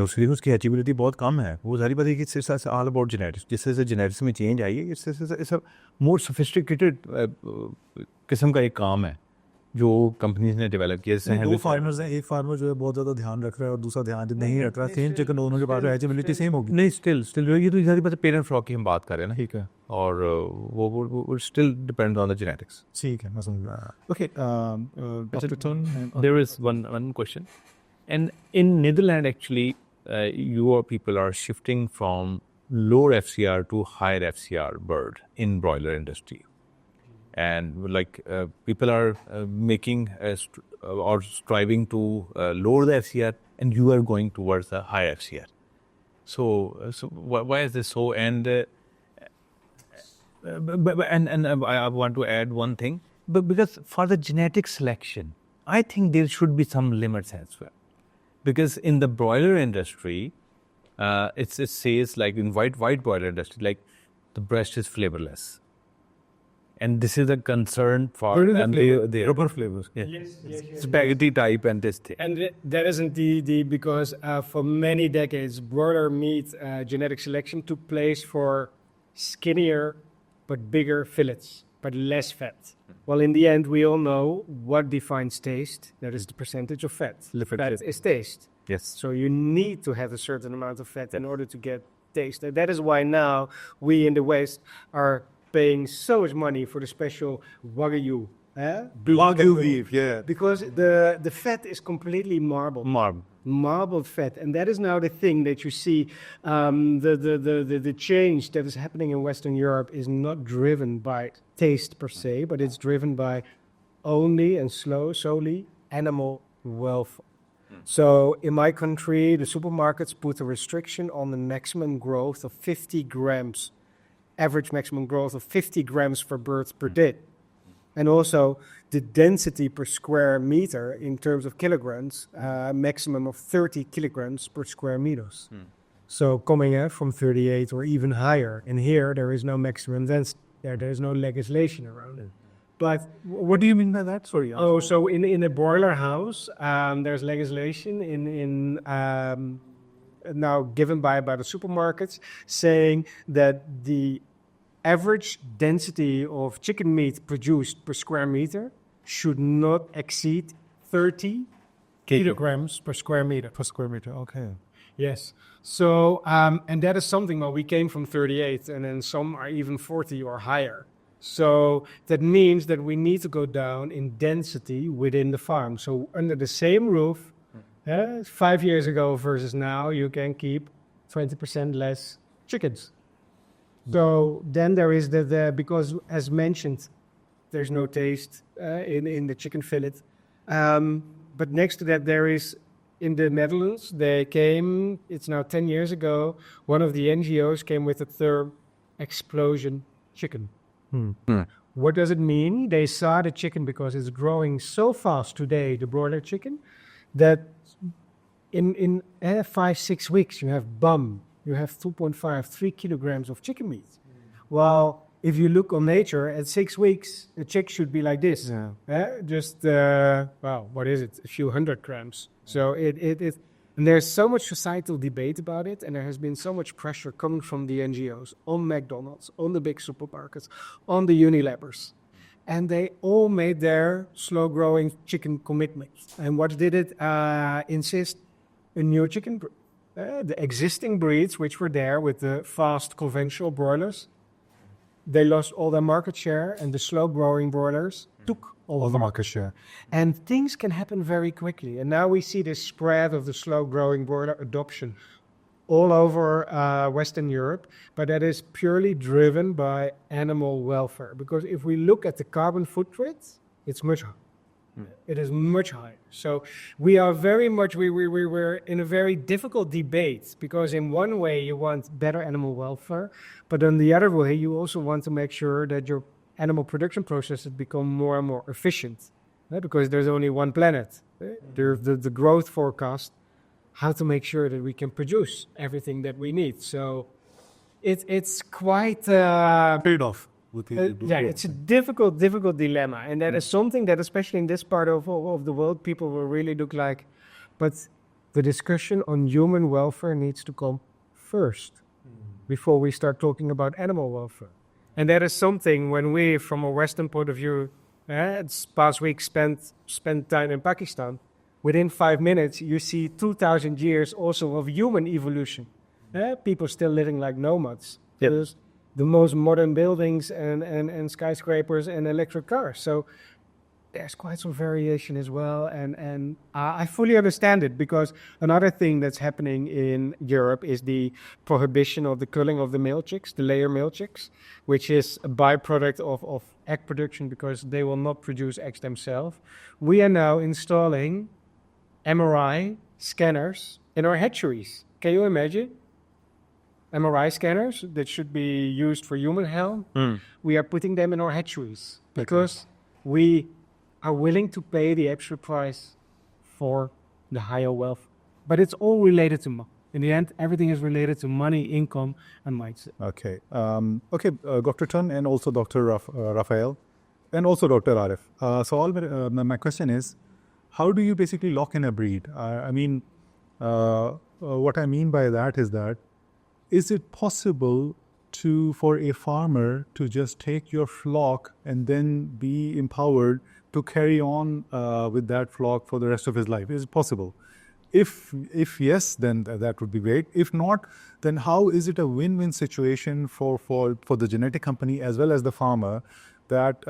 उसकी हैचेबिलिटी बहुत कम है। वो सारी बात है कि इट्स ऑल अबाउट जेनेटिक्स। जिससे जेनेटिक्स में चेंज आई है, इट्स अ मोर सोफिस्टिकेटेड किस्म का एक काम है जो कंपनीज ने डेवलप किया। जैसे दो फार्मर्स हैं, एक फार्मर जो है बहुत ज़्यादा ध्यान रख रहा है और दूसरा ध्यान नहीं रख रहा है, सेम चिकन दोनों के पास हैचेबिलिटी सेम होगी? नहीं, स्टिल ये तो सारी बात पेरेंट फ्लॉक की हम बात कर रहे हैं ना। ठीक है। और वो still depend on the genetics. ठीक है, मैं समझ रहा हूँ। ओके, डॉक्टर टन, There is one question. And in Netherlands, actually, your people are shifting from lower FCR to higher FCR bird in broiler industry. And people are making or striving to lower the FCR, and you are going towards the higher FCR. So why is this so? And I want to add one thing, but because for the genetic selection, I think there should be some limits as well. Because in the broiler industry, it says like in white broiler industry, like the breast is flavorless, and this is a concern for the rubber flavors. spaghetti type and this thing. And that isn't because for many decades, broiler meat genetic selection took place for skinnier but bigger fillets, but less fat. Well, in the end, we all know what defines taste. That is the percentage of fat. Fat is taste. Yes. So you need to have a certain amount of fat in order to get taste. And that is why now we in the West are paying so much money for the special Wagyu. Wagyu beef, yeah. Because the fat is completely marbled fat, and that is now the thing that you see. The change that is happening in Western Europe is not driven by taste per se, but it's driven by solely animal welfare. So in my country, the supermarkets put a restriction on the maximum growth of 50 grams, average maximum growth of 50 grams for birds per day. And also the density per square meter in terms of kilograms, maximum of 30 kilograms per square meters. So coming from 38 or even higher. And here there is no maximum density. There is no legislation around it. But What do you mean by that? Sorry. so in a broiler house, there's legislation now given by the supermarkets saying that the average density of chicken meat produced per square meter should not exceed 30 kilograms per square meter. Per square meter, okay. Yes. So, and that is something, well, we came from 38, and then some are even 40 or higher. So that means that we need to go down in density within the farm. So under the same roof, 5 years ago versus now, you can keep 20% less chickens. So then there is because as mentioned, there's no taste in the chicken fillet. But next to that, there is in the Netherlands, it's now 10 years ago, one of the NGOs came with the term explosion chicken. What does it mean? They saw the chicken because it's growing so fast today, the broiler chicken, that in 5-6 weeks, you have bum, you have 2.5-3 kilograms of chicken meat. While if you look on nature, at 6 weeks, a chick should be like this. Just, what is it? A few hundred grams. So and there's so much societal debate about it, and there has been so much pressure coming from the NGOs, on McDonald's, on the big supermarkets, on the Unilevers. And they all made their slow-growing chicken commitment. And what did it insist? A new chicken breed. The existing breeds, which were there with the fast conventional broilers, they lost all their market share, and the slow-growing broilers took all of the market share. And things can happen very quickly. And now we see this spread of the slow-growing broiler adoption all over Western Europe, but that is purely driven by animal welfare. Because if we look at the carbon footprint, it's much higher. It is much higher. So we are very much, we're in a very difficult debate, because in one way you want better animal welfare, but on the other way you also want to make sure that your animal production processes become more and more efficient, because there's only one planet. There's the growth forecast, how to make sure that we can produce everything that we need. So it's quite Trade-off. it's a difficult dilemma, and that is something that, especially in this part of the world, people will really look like. But the discussion on human welfare needs to come first before we start talking about animal welfare. And that is something when we, from a Western point of view, this past week spent time in Pakistan. Within 5 minutes, you see 2,000 years also of human evolution. People still living like nomads. Yep. There's the most modern buildings and skyscrapers and electric cars. So there's quite some variation as well. And I fully understand it, because another thing that's happening in Europe is the prohibition of the culling of the male chicks, the layer male chicks, which is a byproduct of egg production, because they will not produce eggs themselves. We are now installing MRI scanners in our hatcheries. Can you imagine? MRI scanners that should be used for human health. We are putting them in our hatcheries because we are willing to pay the extra price for the higher wealth. But it's all related to in the end, everything is related to money, income, and mindset. Okay. Dr. Tan and also Dr. Raphael and also Dr. Arif. So my question is, how do you basically lock in a breed? What I mean by that is it possible for a farmer to just take your flock and then be empowered to carry on with that flock for the rest of his life? Is it possible? If yes, then that would be great. If not, then how is it a win-win situation for the genetic company as well as the farmer, that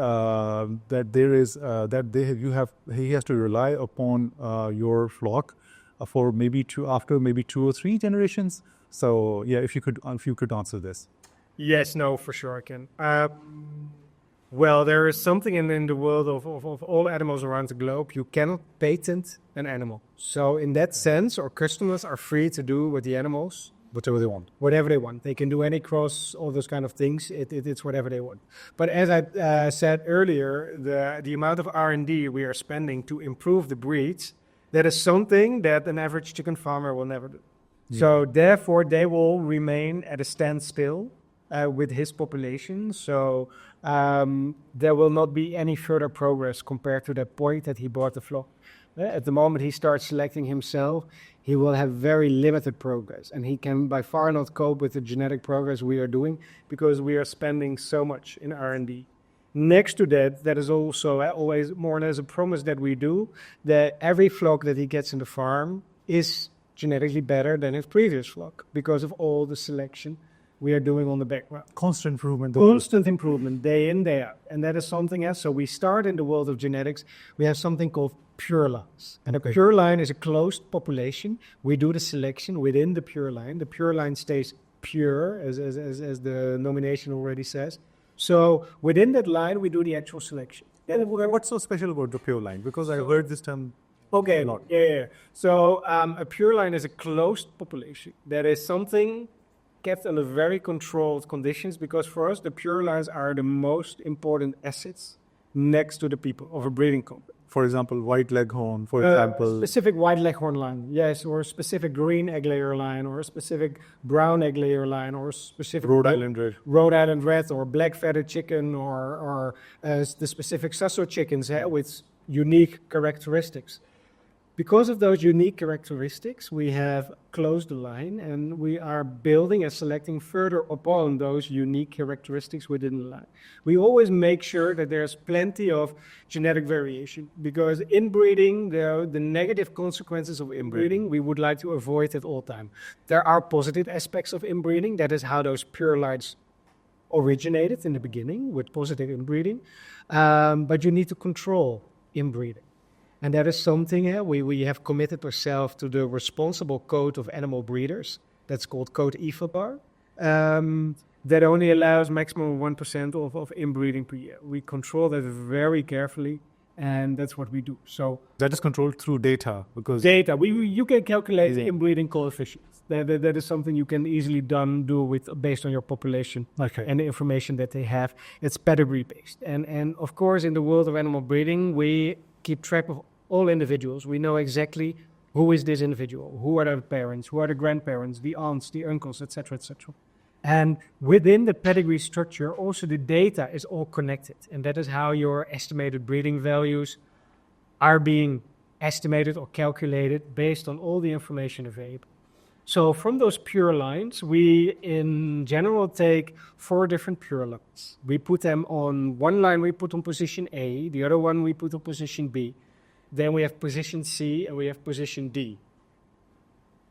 he has to rely upon your flock for maybe two or three generations? So yeah, if you could answer this. Yes, no, for sure I can. Well, there is something in the world of all animals around the globe. You cannot patent an animal. So in that sense, our customers are free to do with the animals Whatever they want. whatever they want. They can do any cross, all those kind of things. It's whatever they want. But as I said earlier, the amount of R&D we are spending to improve the breeds, that is something that an average chicken farmer will never do. Yeah. So therefore, they will remain at a standstill with his population. So there will not be any further progress compared to that point that he bought the flock. At the moment he starts selecting himself, he will have very limited progress, and he can by far not cope with the genetic progress we are doing because we are spending so much in R&D. Next to that, that is also always more or less a promise that we do, that every flock that he gets in the farm is genetically better than his previous flock because of all the selection we are doing on the background. Constant improvement. Constant improvement, day in, day out. And that is something else. So we start in the world of genetics. We have something called pure lines. And a pure line is a closed population. We do the selection within the pure line. The pure line stays pure, as the nomination already says. So within that line, we do the actual selection. What's so special about the pure line? Because I heard this term okay, a lot. Yeah. So a pure line is a closed population. That is something kept under very controlled conditions, because for us, the pure lines are the most important assets next to the people of a breeding company. For example, white leghorn, for example. Specific white leghorn line, yes, or a specific green egg layer line, or a specific brown egg layer line, or a specific Rhode Island red. Rhode Island red, or black feathered chicken, or the specific sasso chickens with unique characteristics. Because of those unique characteristics, we have closed the line, and we are building and selecting further upon those unique characteristics within the line. We always make sure that there's plenty of genetic variation, because inbreeding, the negative consequences of inbreeding, we would like to avoid at all time. There are positive aspects of inbreeding. That is how those pure lines originated in the beginning, with positive inbreeding. But you need to control inbreeding. And that is something we have committed ourselves to the responsible code of animal breeders. That's called Code IFABAR. That only allows maximum 1% of inbreeding per year. We control that very carefully, and that's what we do. So That is controlled through data because data, you can calculate inbreeding coefficients. That is something you can easily do based on your population and the information that they have. It's pedigree based. And of course, in the world of animal breeding, we keep track of all individuals. We know exactly who is this individual, who are the parents, who are the grandparents, the aunts, the uncles, etc., etc. And within the pedigree structure, also the data is all connected. And that is how your estimated breeding values are being estimated or calculated based on all the information available. So from those pure lines, we in general take 4 different pure lines. We put them on one line, we put on position A, the other one we put on position B. Then we have position C and we have position D.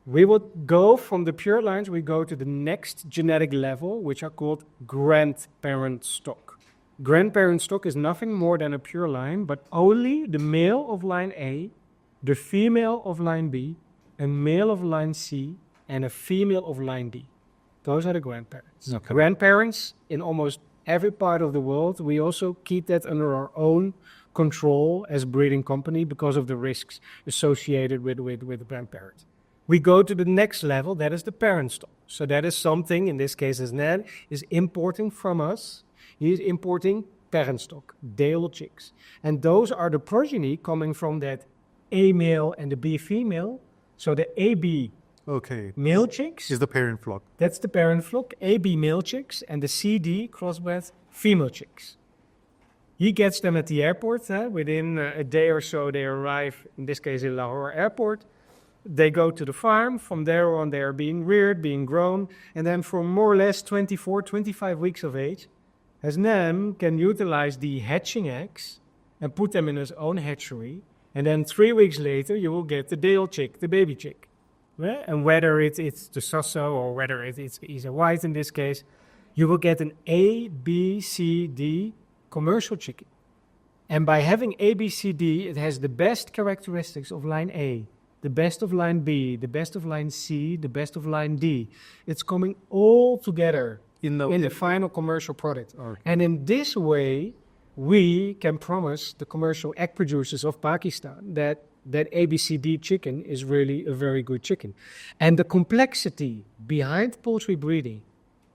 We will go from the pure lines, we go to the next genetic level, which are called grandparent stock. Grandparent stock is nothing more than a pure line, but only the male of line A, the female of line B, a male of line C, and a female of line D. Those are the grandparents. Okay. Grandparents in almost every part of the world, we also keep that under our own control as breeding company because of the risks associated with the grandparents. We go to the next level, that is the parent stock. So that is something, in this case as Nan, is importing from us. He is importing parent stock, day-old chicks. And those are the progeny coming from that A male and the B female. So the AB male chicks is the parent flock. That's the parent flock, AB male chicks, and the CD crossbred female chicks. He gets them at the airport. Within a day or so, they arrive, in this case, in Lahore Airport. They go to the farm. From there on, they are being reared, being grown. And then for more or less 24, 25 weeks of age, Hasnem can utilize the hatching eggs and put them in his own hatchery. And then 3 weeks later, you will get the day-old chick, the baby chick. And whether it's the Sasso or whether it's a white in this case, you will get an A, B, C, D commercial chicken. And by having A, B, C, D, it has the best characteristics of line A, the best of line B, the best of line C, the best of line D. It's coming all together in the final commercial product. Okay. And in this way, we can promise the commercial egg producers of Pakistan that ABCD chicken is really a very good chicken. And the complexity behind poultry breeding,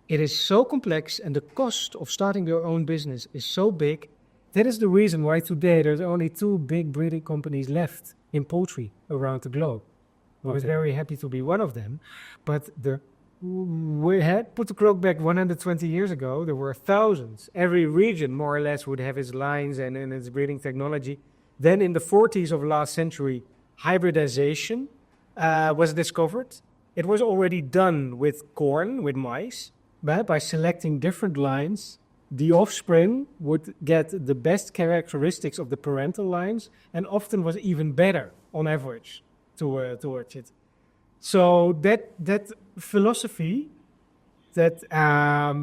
it is so complex, and the cost of starting your own business is so big. That is the reason why today there's only 2 big breeding companies left in poultry around the globe. I was very happy to be one of them. But we had put the clock back 120 years ago. There were thousands. Every region more or less would have its lines and its breeding technology. Then in the 40s of last century, hybridization was discovered. It was already done with corn, with maize. But by selecting different lines, the offspring would get the best characteristics of the parental lines and often was even better on average towards it. So that philosophy, that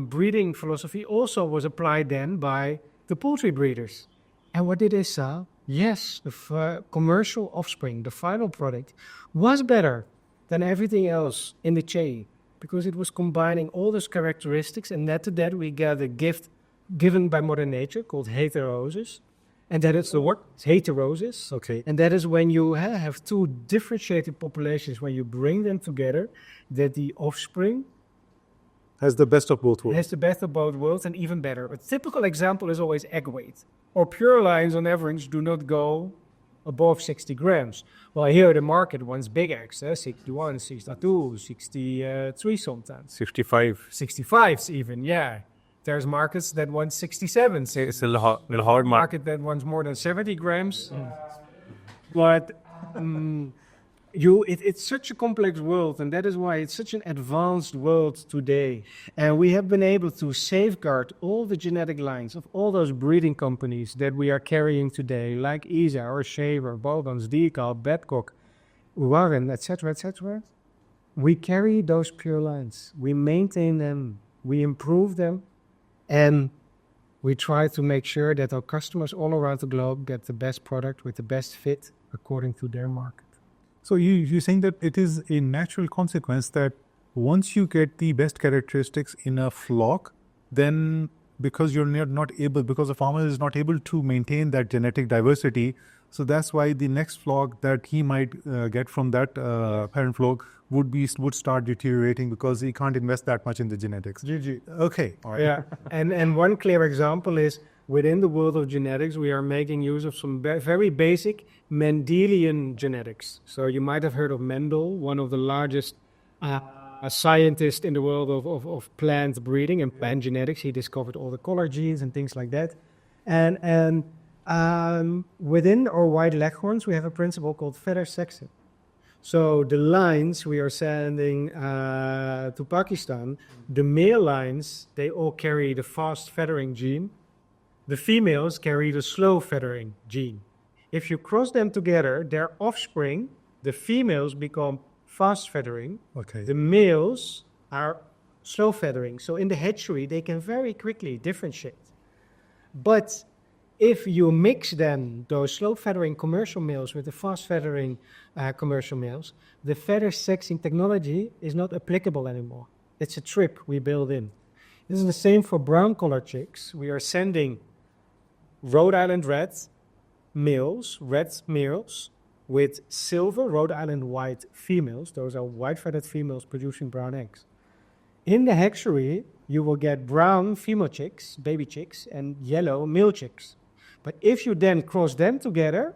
breeding philosophy also was applied then by the poultry breeders. And what did they say? Yes, the commercial offspring, the final product, was better than everything else in the chain because it was combining all those characteristics, and to that we got a gift given by Mother Nature called heterosis. And that is the word, it's heterosis. Okay. And that is when you have 2 differentiated populations, when you bring them together, that the offspring Has the best of both worlds. has the best of both worlds and even better. A typical example is always egg weight. Or pure lines on average do not go above 60 grams. Well, here the market wants big eggs, 61, 62, 63 sometimes. 65. 65s even, yeah. There's markets that want 67. It's a little hard market. Market that wants more than 70 grams. But it's such a complex world, and that is why it's such an advanced world today. And we have been able to safeguard all the genetic lines of all those breeding companies that we are carrying today, like Isa or Shaver, Bowdens, Decal, Badcock, Warren, etc., etc. We carry those pure lines. We maintain them. We improve them. And we try to make sure that our customers all around the globe get the best product with the best fit according to their market. So you're saying that it is a natural consequence that once you get the best characteristics in a flock, then because because the farmer is not able to maintain that genetic diversity, so that's why the next flock that he might get from that parent flock would start deteriorating because he can't invest that much in the genetics. Okay. All right. Yeah. And one clear example is within the world of genetics, we are making use of some very basic Mendelian genetics. So you might have heard of Mendel, one of the largest scientists in the world of plant breeding and plant genetics. He discovered all the color genes and things like that. And within our white leghorns, we have a principle called feather sexing. So the lines we are sending to Pakistan, the male lines, they all carry the fast feathering gene. The females carry the slow feathering gene. If you cross them together, their offspring, the females become fast feathering. Okay. The males are slow feathering. So in the hatchery, they can very quickly differentiate. But if you mix then those slow feathering commercial males with the fast feathering commercial males, the feather sexing technology is not applicable anymore. It's a trip we build in. This is the same for brown collar chicks. We are sending Rhode Island red males with silver Rhode Island white females. Those are white-feathered females producing brown eggs. In the hatchery, you will get brown female chicks, baby chicks, and yellow male chicks. But if you then cross them together,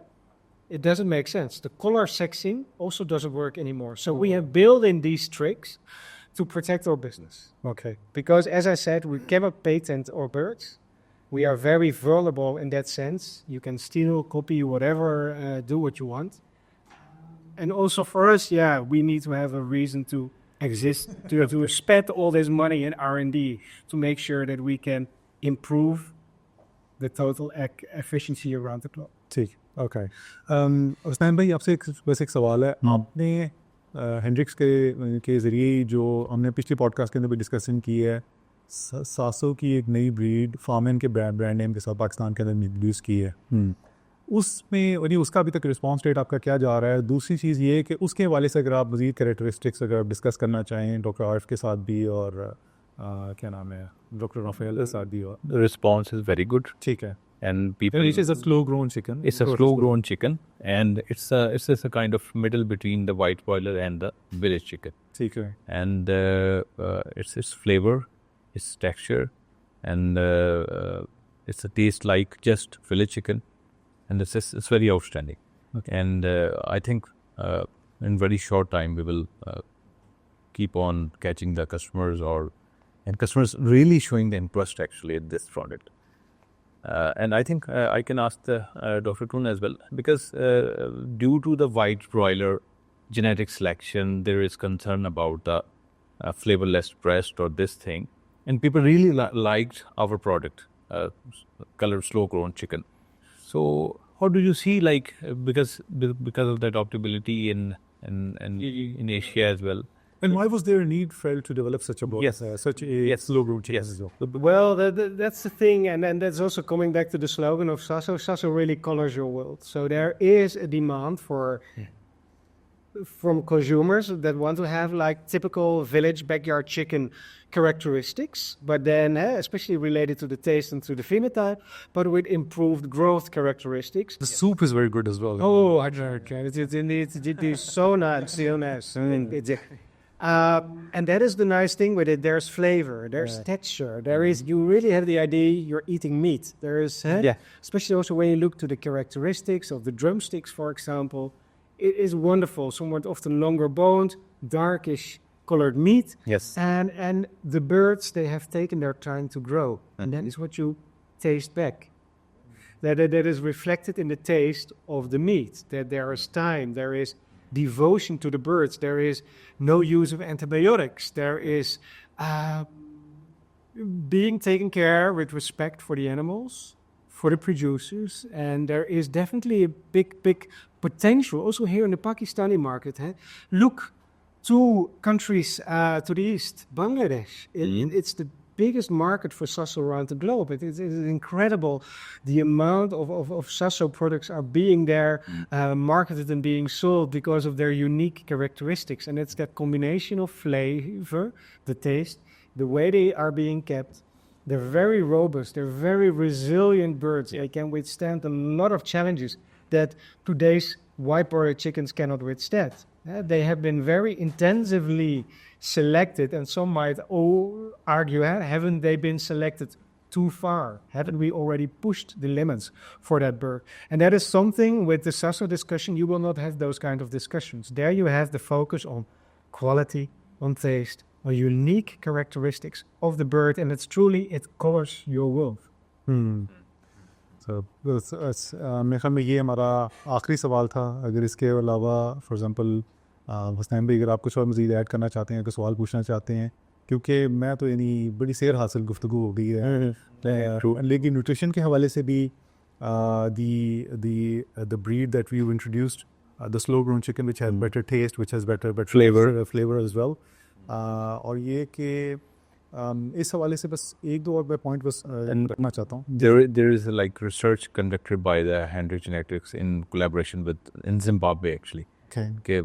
it doesn't make sense. The color sexing also doesn't work anymore. So we have built in these tricks to protect our business. Okay. Because as I said, we cannot patent our birds. We are very vulnerable in that sense. You can steal, copy, whatever, do what you want. And also for us, we need to have a reason to exist, to spend all this money in R&D to make sure that we can improve the total efficiency around the clock. ठीक. Okay. Usman भाई आपसे बस एक सवाल है. आपने Hendricks के ज़रिए जो हमने पिछली पॉडकास्ट के अंदर भी डिस्कशन की है, 700 की एक नई ब्रीड फार्मेन के ब्रांड नेम के साथ पाकिस्तान के अंदर इंट्रोड्यूस की है. उसमें और ये उसका अभी तक रिस्पांस रेट आपका क्या जा रहा है? दूसरी चीज़ ये है कि उसके हवाले से अगर आप मज़ीद कैरेक्टरिस्टिक्स अगर आप डिस्कस करना चाहें डॉक्टर आरिफ के साथ भी और क्या नाम है डॉक्टर राफेल के साथ भी. और The response is very good. ठीक है. And people... It is a slow-grown chicken. It's a slow-grown chicken, and it's a kind of middle between the white broiler and the village chicken. ठीक है. And its flavor, its texture, and it's a taste like just village chicken, and it's very outstanding. Okay. And I think in very short time we will keep on catching the customers and customers really showing the interest actually in this product. And I think I can ask Dr. Toon as well, because due to the white broiler genetic selection, there is concern about the flavorless breast or this thing, and people really liked our product, colored slow-grown chicken. So how do you see, like, because of the adaptability in Asia as well? And why was there a need felt to develop such a slow-grown chicken as well? Well, that's the thing, and that's also coming back to the slogan of Sasso. Sasso really colors your world. So there is a demand from consumers that want to have like typical village backyard chicken characteristics, but then especially related to the taste and to the phenotype, but with improved growth characteristics. The soup is very good as well. Oh, I drank it. It is so nice, so nice. And that is the nice thing with it. There's flavor, there's texture, there is, you really have the idea you're eating meat. There is, especially also when you look to the characteristics of the drumsticks, for example, it is wonderful. Somewhat often longer boned, darkish colored meat. Yes. And the birds, they have taken their time to grow. And that is what you taste back. That is reflected in the taste of the meat. That there is time, there is devotion to the birds, there is no use of antibiotics, there is being taken care with respect for the animals, for the producers, and there is definitely a big potential also here in the Pakistani market. Look to countries to the east, Bangladesh. It's the biggest market for Sasso around the globe. It is incredible the amount of Sasso products are being there, marketed and being sold because of their unique characteristics. And it's that combination of flavor, the taste, the way they are being kept. They're very robust, they're very resilient birds. They can withstand a lot of challenges that today's white-border chickens cannot withstand. They have been very intensively selected, and some might argue, haven't they been selected too far? Haven't we already pushed the limits for that bird? And that is something with the Sasso discussion, you will not have those kind of discussions. There you have the focus on quality, on taste, on unique characteristics of the bird, and it's truly, it colors your world. So मेरे ख्याल में ये हमारा आखिरी सवाल था. अगर इसके अलावा फॉर एग्जांपल हसनैन भाई, अगर आप कुछ और मज़ीद ऐड करना चाहते हैं, अगर सवाल पूछना चाहते हैं, क्योंकि मैं तो यानी बड़ी सेर हासिल गुफ्तगू हो गई है. लेकिन न्यूट्रिशन के हवाले से भी the breed that we've introduced, the slow-grown chicken, which has better taste, which has better flavor as well. और ये कि इस हवाले से बस एक दो और पॉइंट बस रखना चाहता हूँ. There is like research conducted by the Hendrix Genetics in collaboration with in Zimbabwe actually. Okay.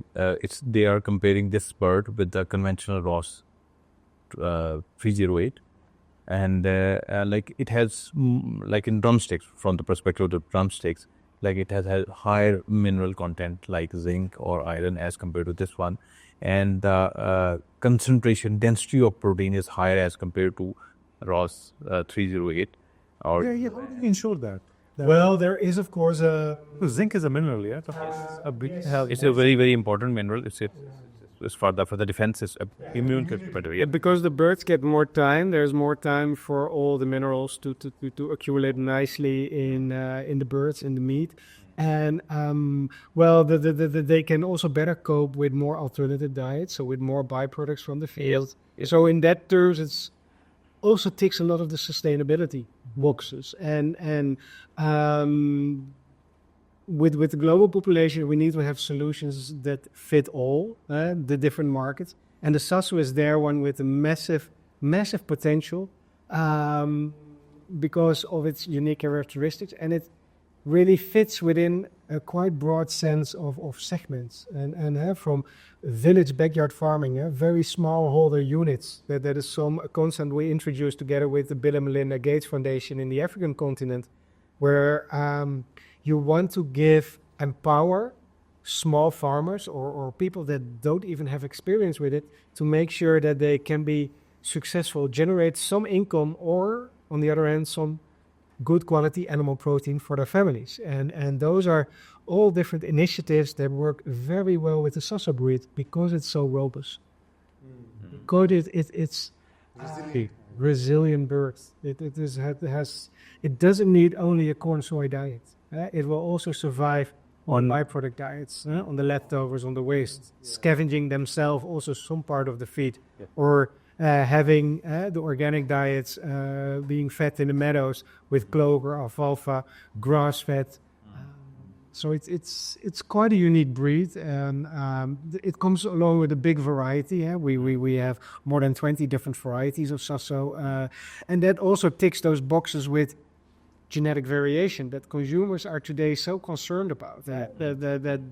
They are comparing this bird with the conventional Ross 308, and like it has like in drumsticks, from the perspective of the drumsticks, like it has higher mineral content like zinc or iron as compared to this one, and the concentration density of protein is higher as compared to Ross 308. Or how do you ensure that? Well, there is of course Zinc is a mineral, yeah. it's a very, very important mineral. It's for the defenses, immune capability. Yeah. because the birds get more time. There's more time for all the minerals to accumulate nicely in the birds, in the meat, and well, they can also better cope with more alternative diets, so with more byproducts from the field. So in that terms, it's also ticks a lot of the sustainability boxes, and with the global population, we need to have solutions that fit all the different markets. And the Sasso is there one with a massive potential because of its unique characteristics, and it really fits within a quite broad sense of segments. And from village backyard farming, very smallholder units. That is some concept we introduced together with the Bill and Melinda Gates Foundation in the African continent, where you want to empower small farmers or people that don't even have experience with it to make sure that they can be successful, generate some income, or on the other hand, some good quality animal protein for their families. And those are all different initiatives that work very well with the Sasso breed because it's so robust. Because it's resilient bird. It doesn't need only a corn soy diet. It will also survive on byproduct diets, on the leftovers, on the waste, scavenging themselves also some part of the feed, or having the organic diets being fed in the meadows with clover, alfalfa, grass-fed. So it's quite a unique breed, and it comes along with a big variety. We have more than 20 different varieties of Sasso, and that also ticks those boxes with genetic variation that consumers are today so concerned about. That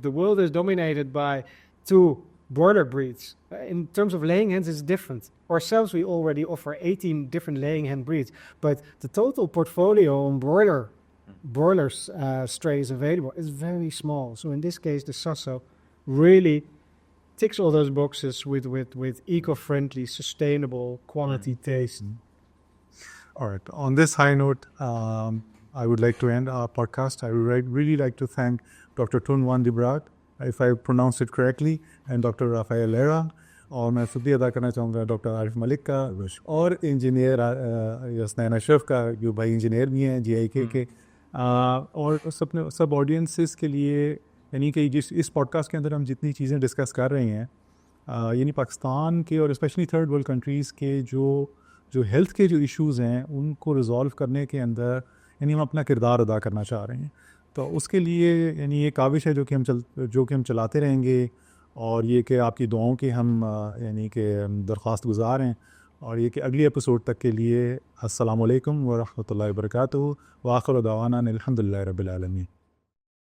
the world is dominated by two broiler breeds. In terms of laying hens, it's different. Ourselves, we already offer 18 different laying hen breeds, but the total portfolio on broilers strays available is very small. So in this case, the Sasso really ticks all those boxes with eco-friendly, sustainable, quality taste. All right. On this high note, I would like to end our podcast. I would really like to thank Dr. Tunwan Dibrat, if I pronounced it correctly, and Dr. Rafael Lera. اور میں شکریہ ادا کرنا چاہوں گا doctor Arif Malik کا اور engineer یسنین اشرف کا جو بھائی انجینئر بھی ہیں GIK کے، اور سب آڈینسز کے لیے، یعنی کہ اس پوڈ کاسٹ کے اندر ہم جتنی چیزیں ڈسکس کر رہے ہیں، یعنی پاکستان کے اور اسپیشلی تھرڈ ورلڈ کنٹریز کے جو ہیلتھ کے جو ایشوز ہیں ان کو ریزالو کرنے کے اندر یعنی ہم اپنا کردار ادا کرنا چاہ رہے ہیں. تو اس کے لیے یعنی یہ کاوش ہے جو کہ ہم چلاتے رہیں گے، اور یہ کہ آپ کی دعاؤں کے ہم یعنی کہ درخواست گزار ہیں، اور یہ کہ اگلی ایپیسوڈ تک کے لیے السلام علیکم ورحمۃ اللہ وبرکاتہ، وآخر دعوانا الحمد للہ رب العالمین.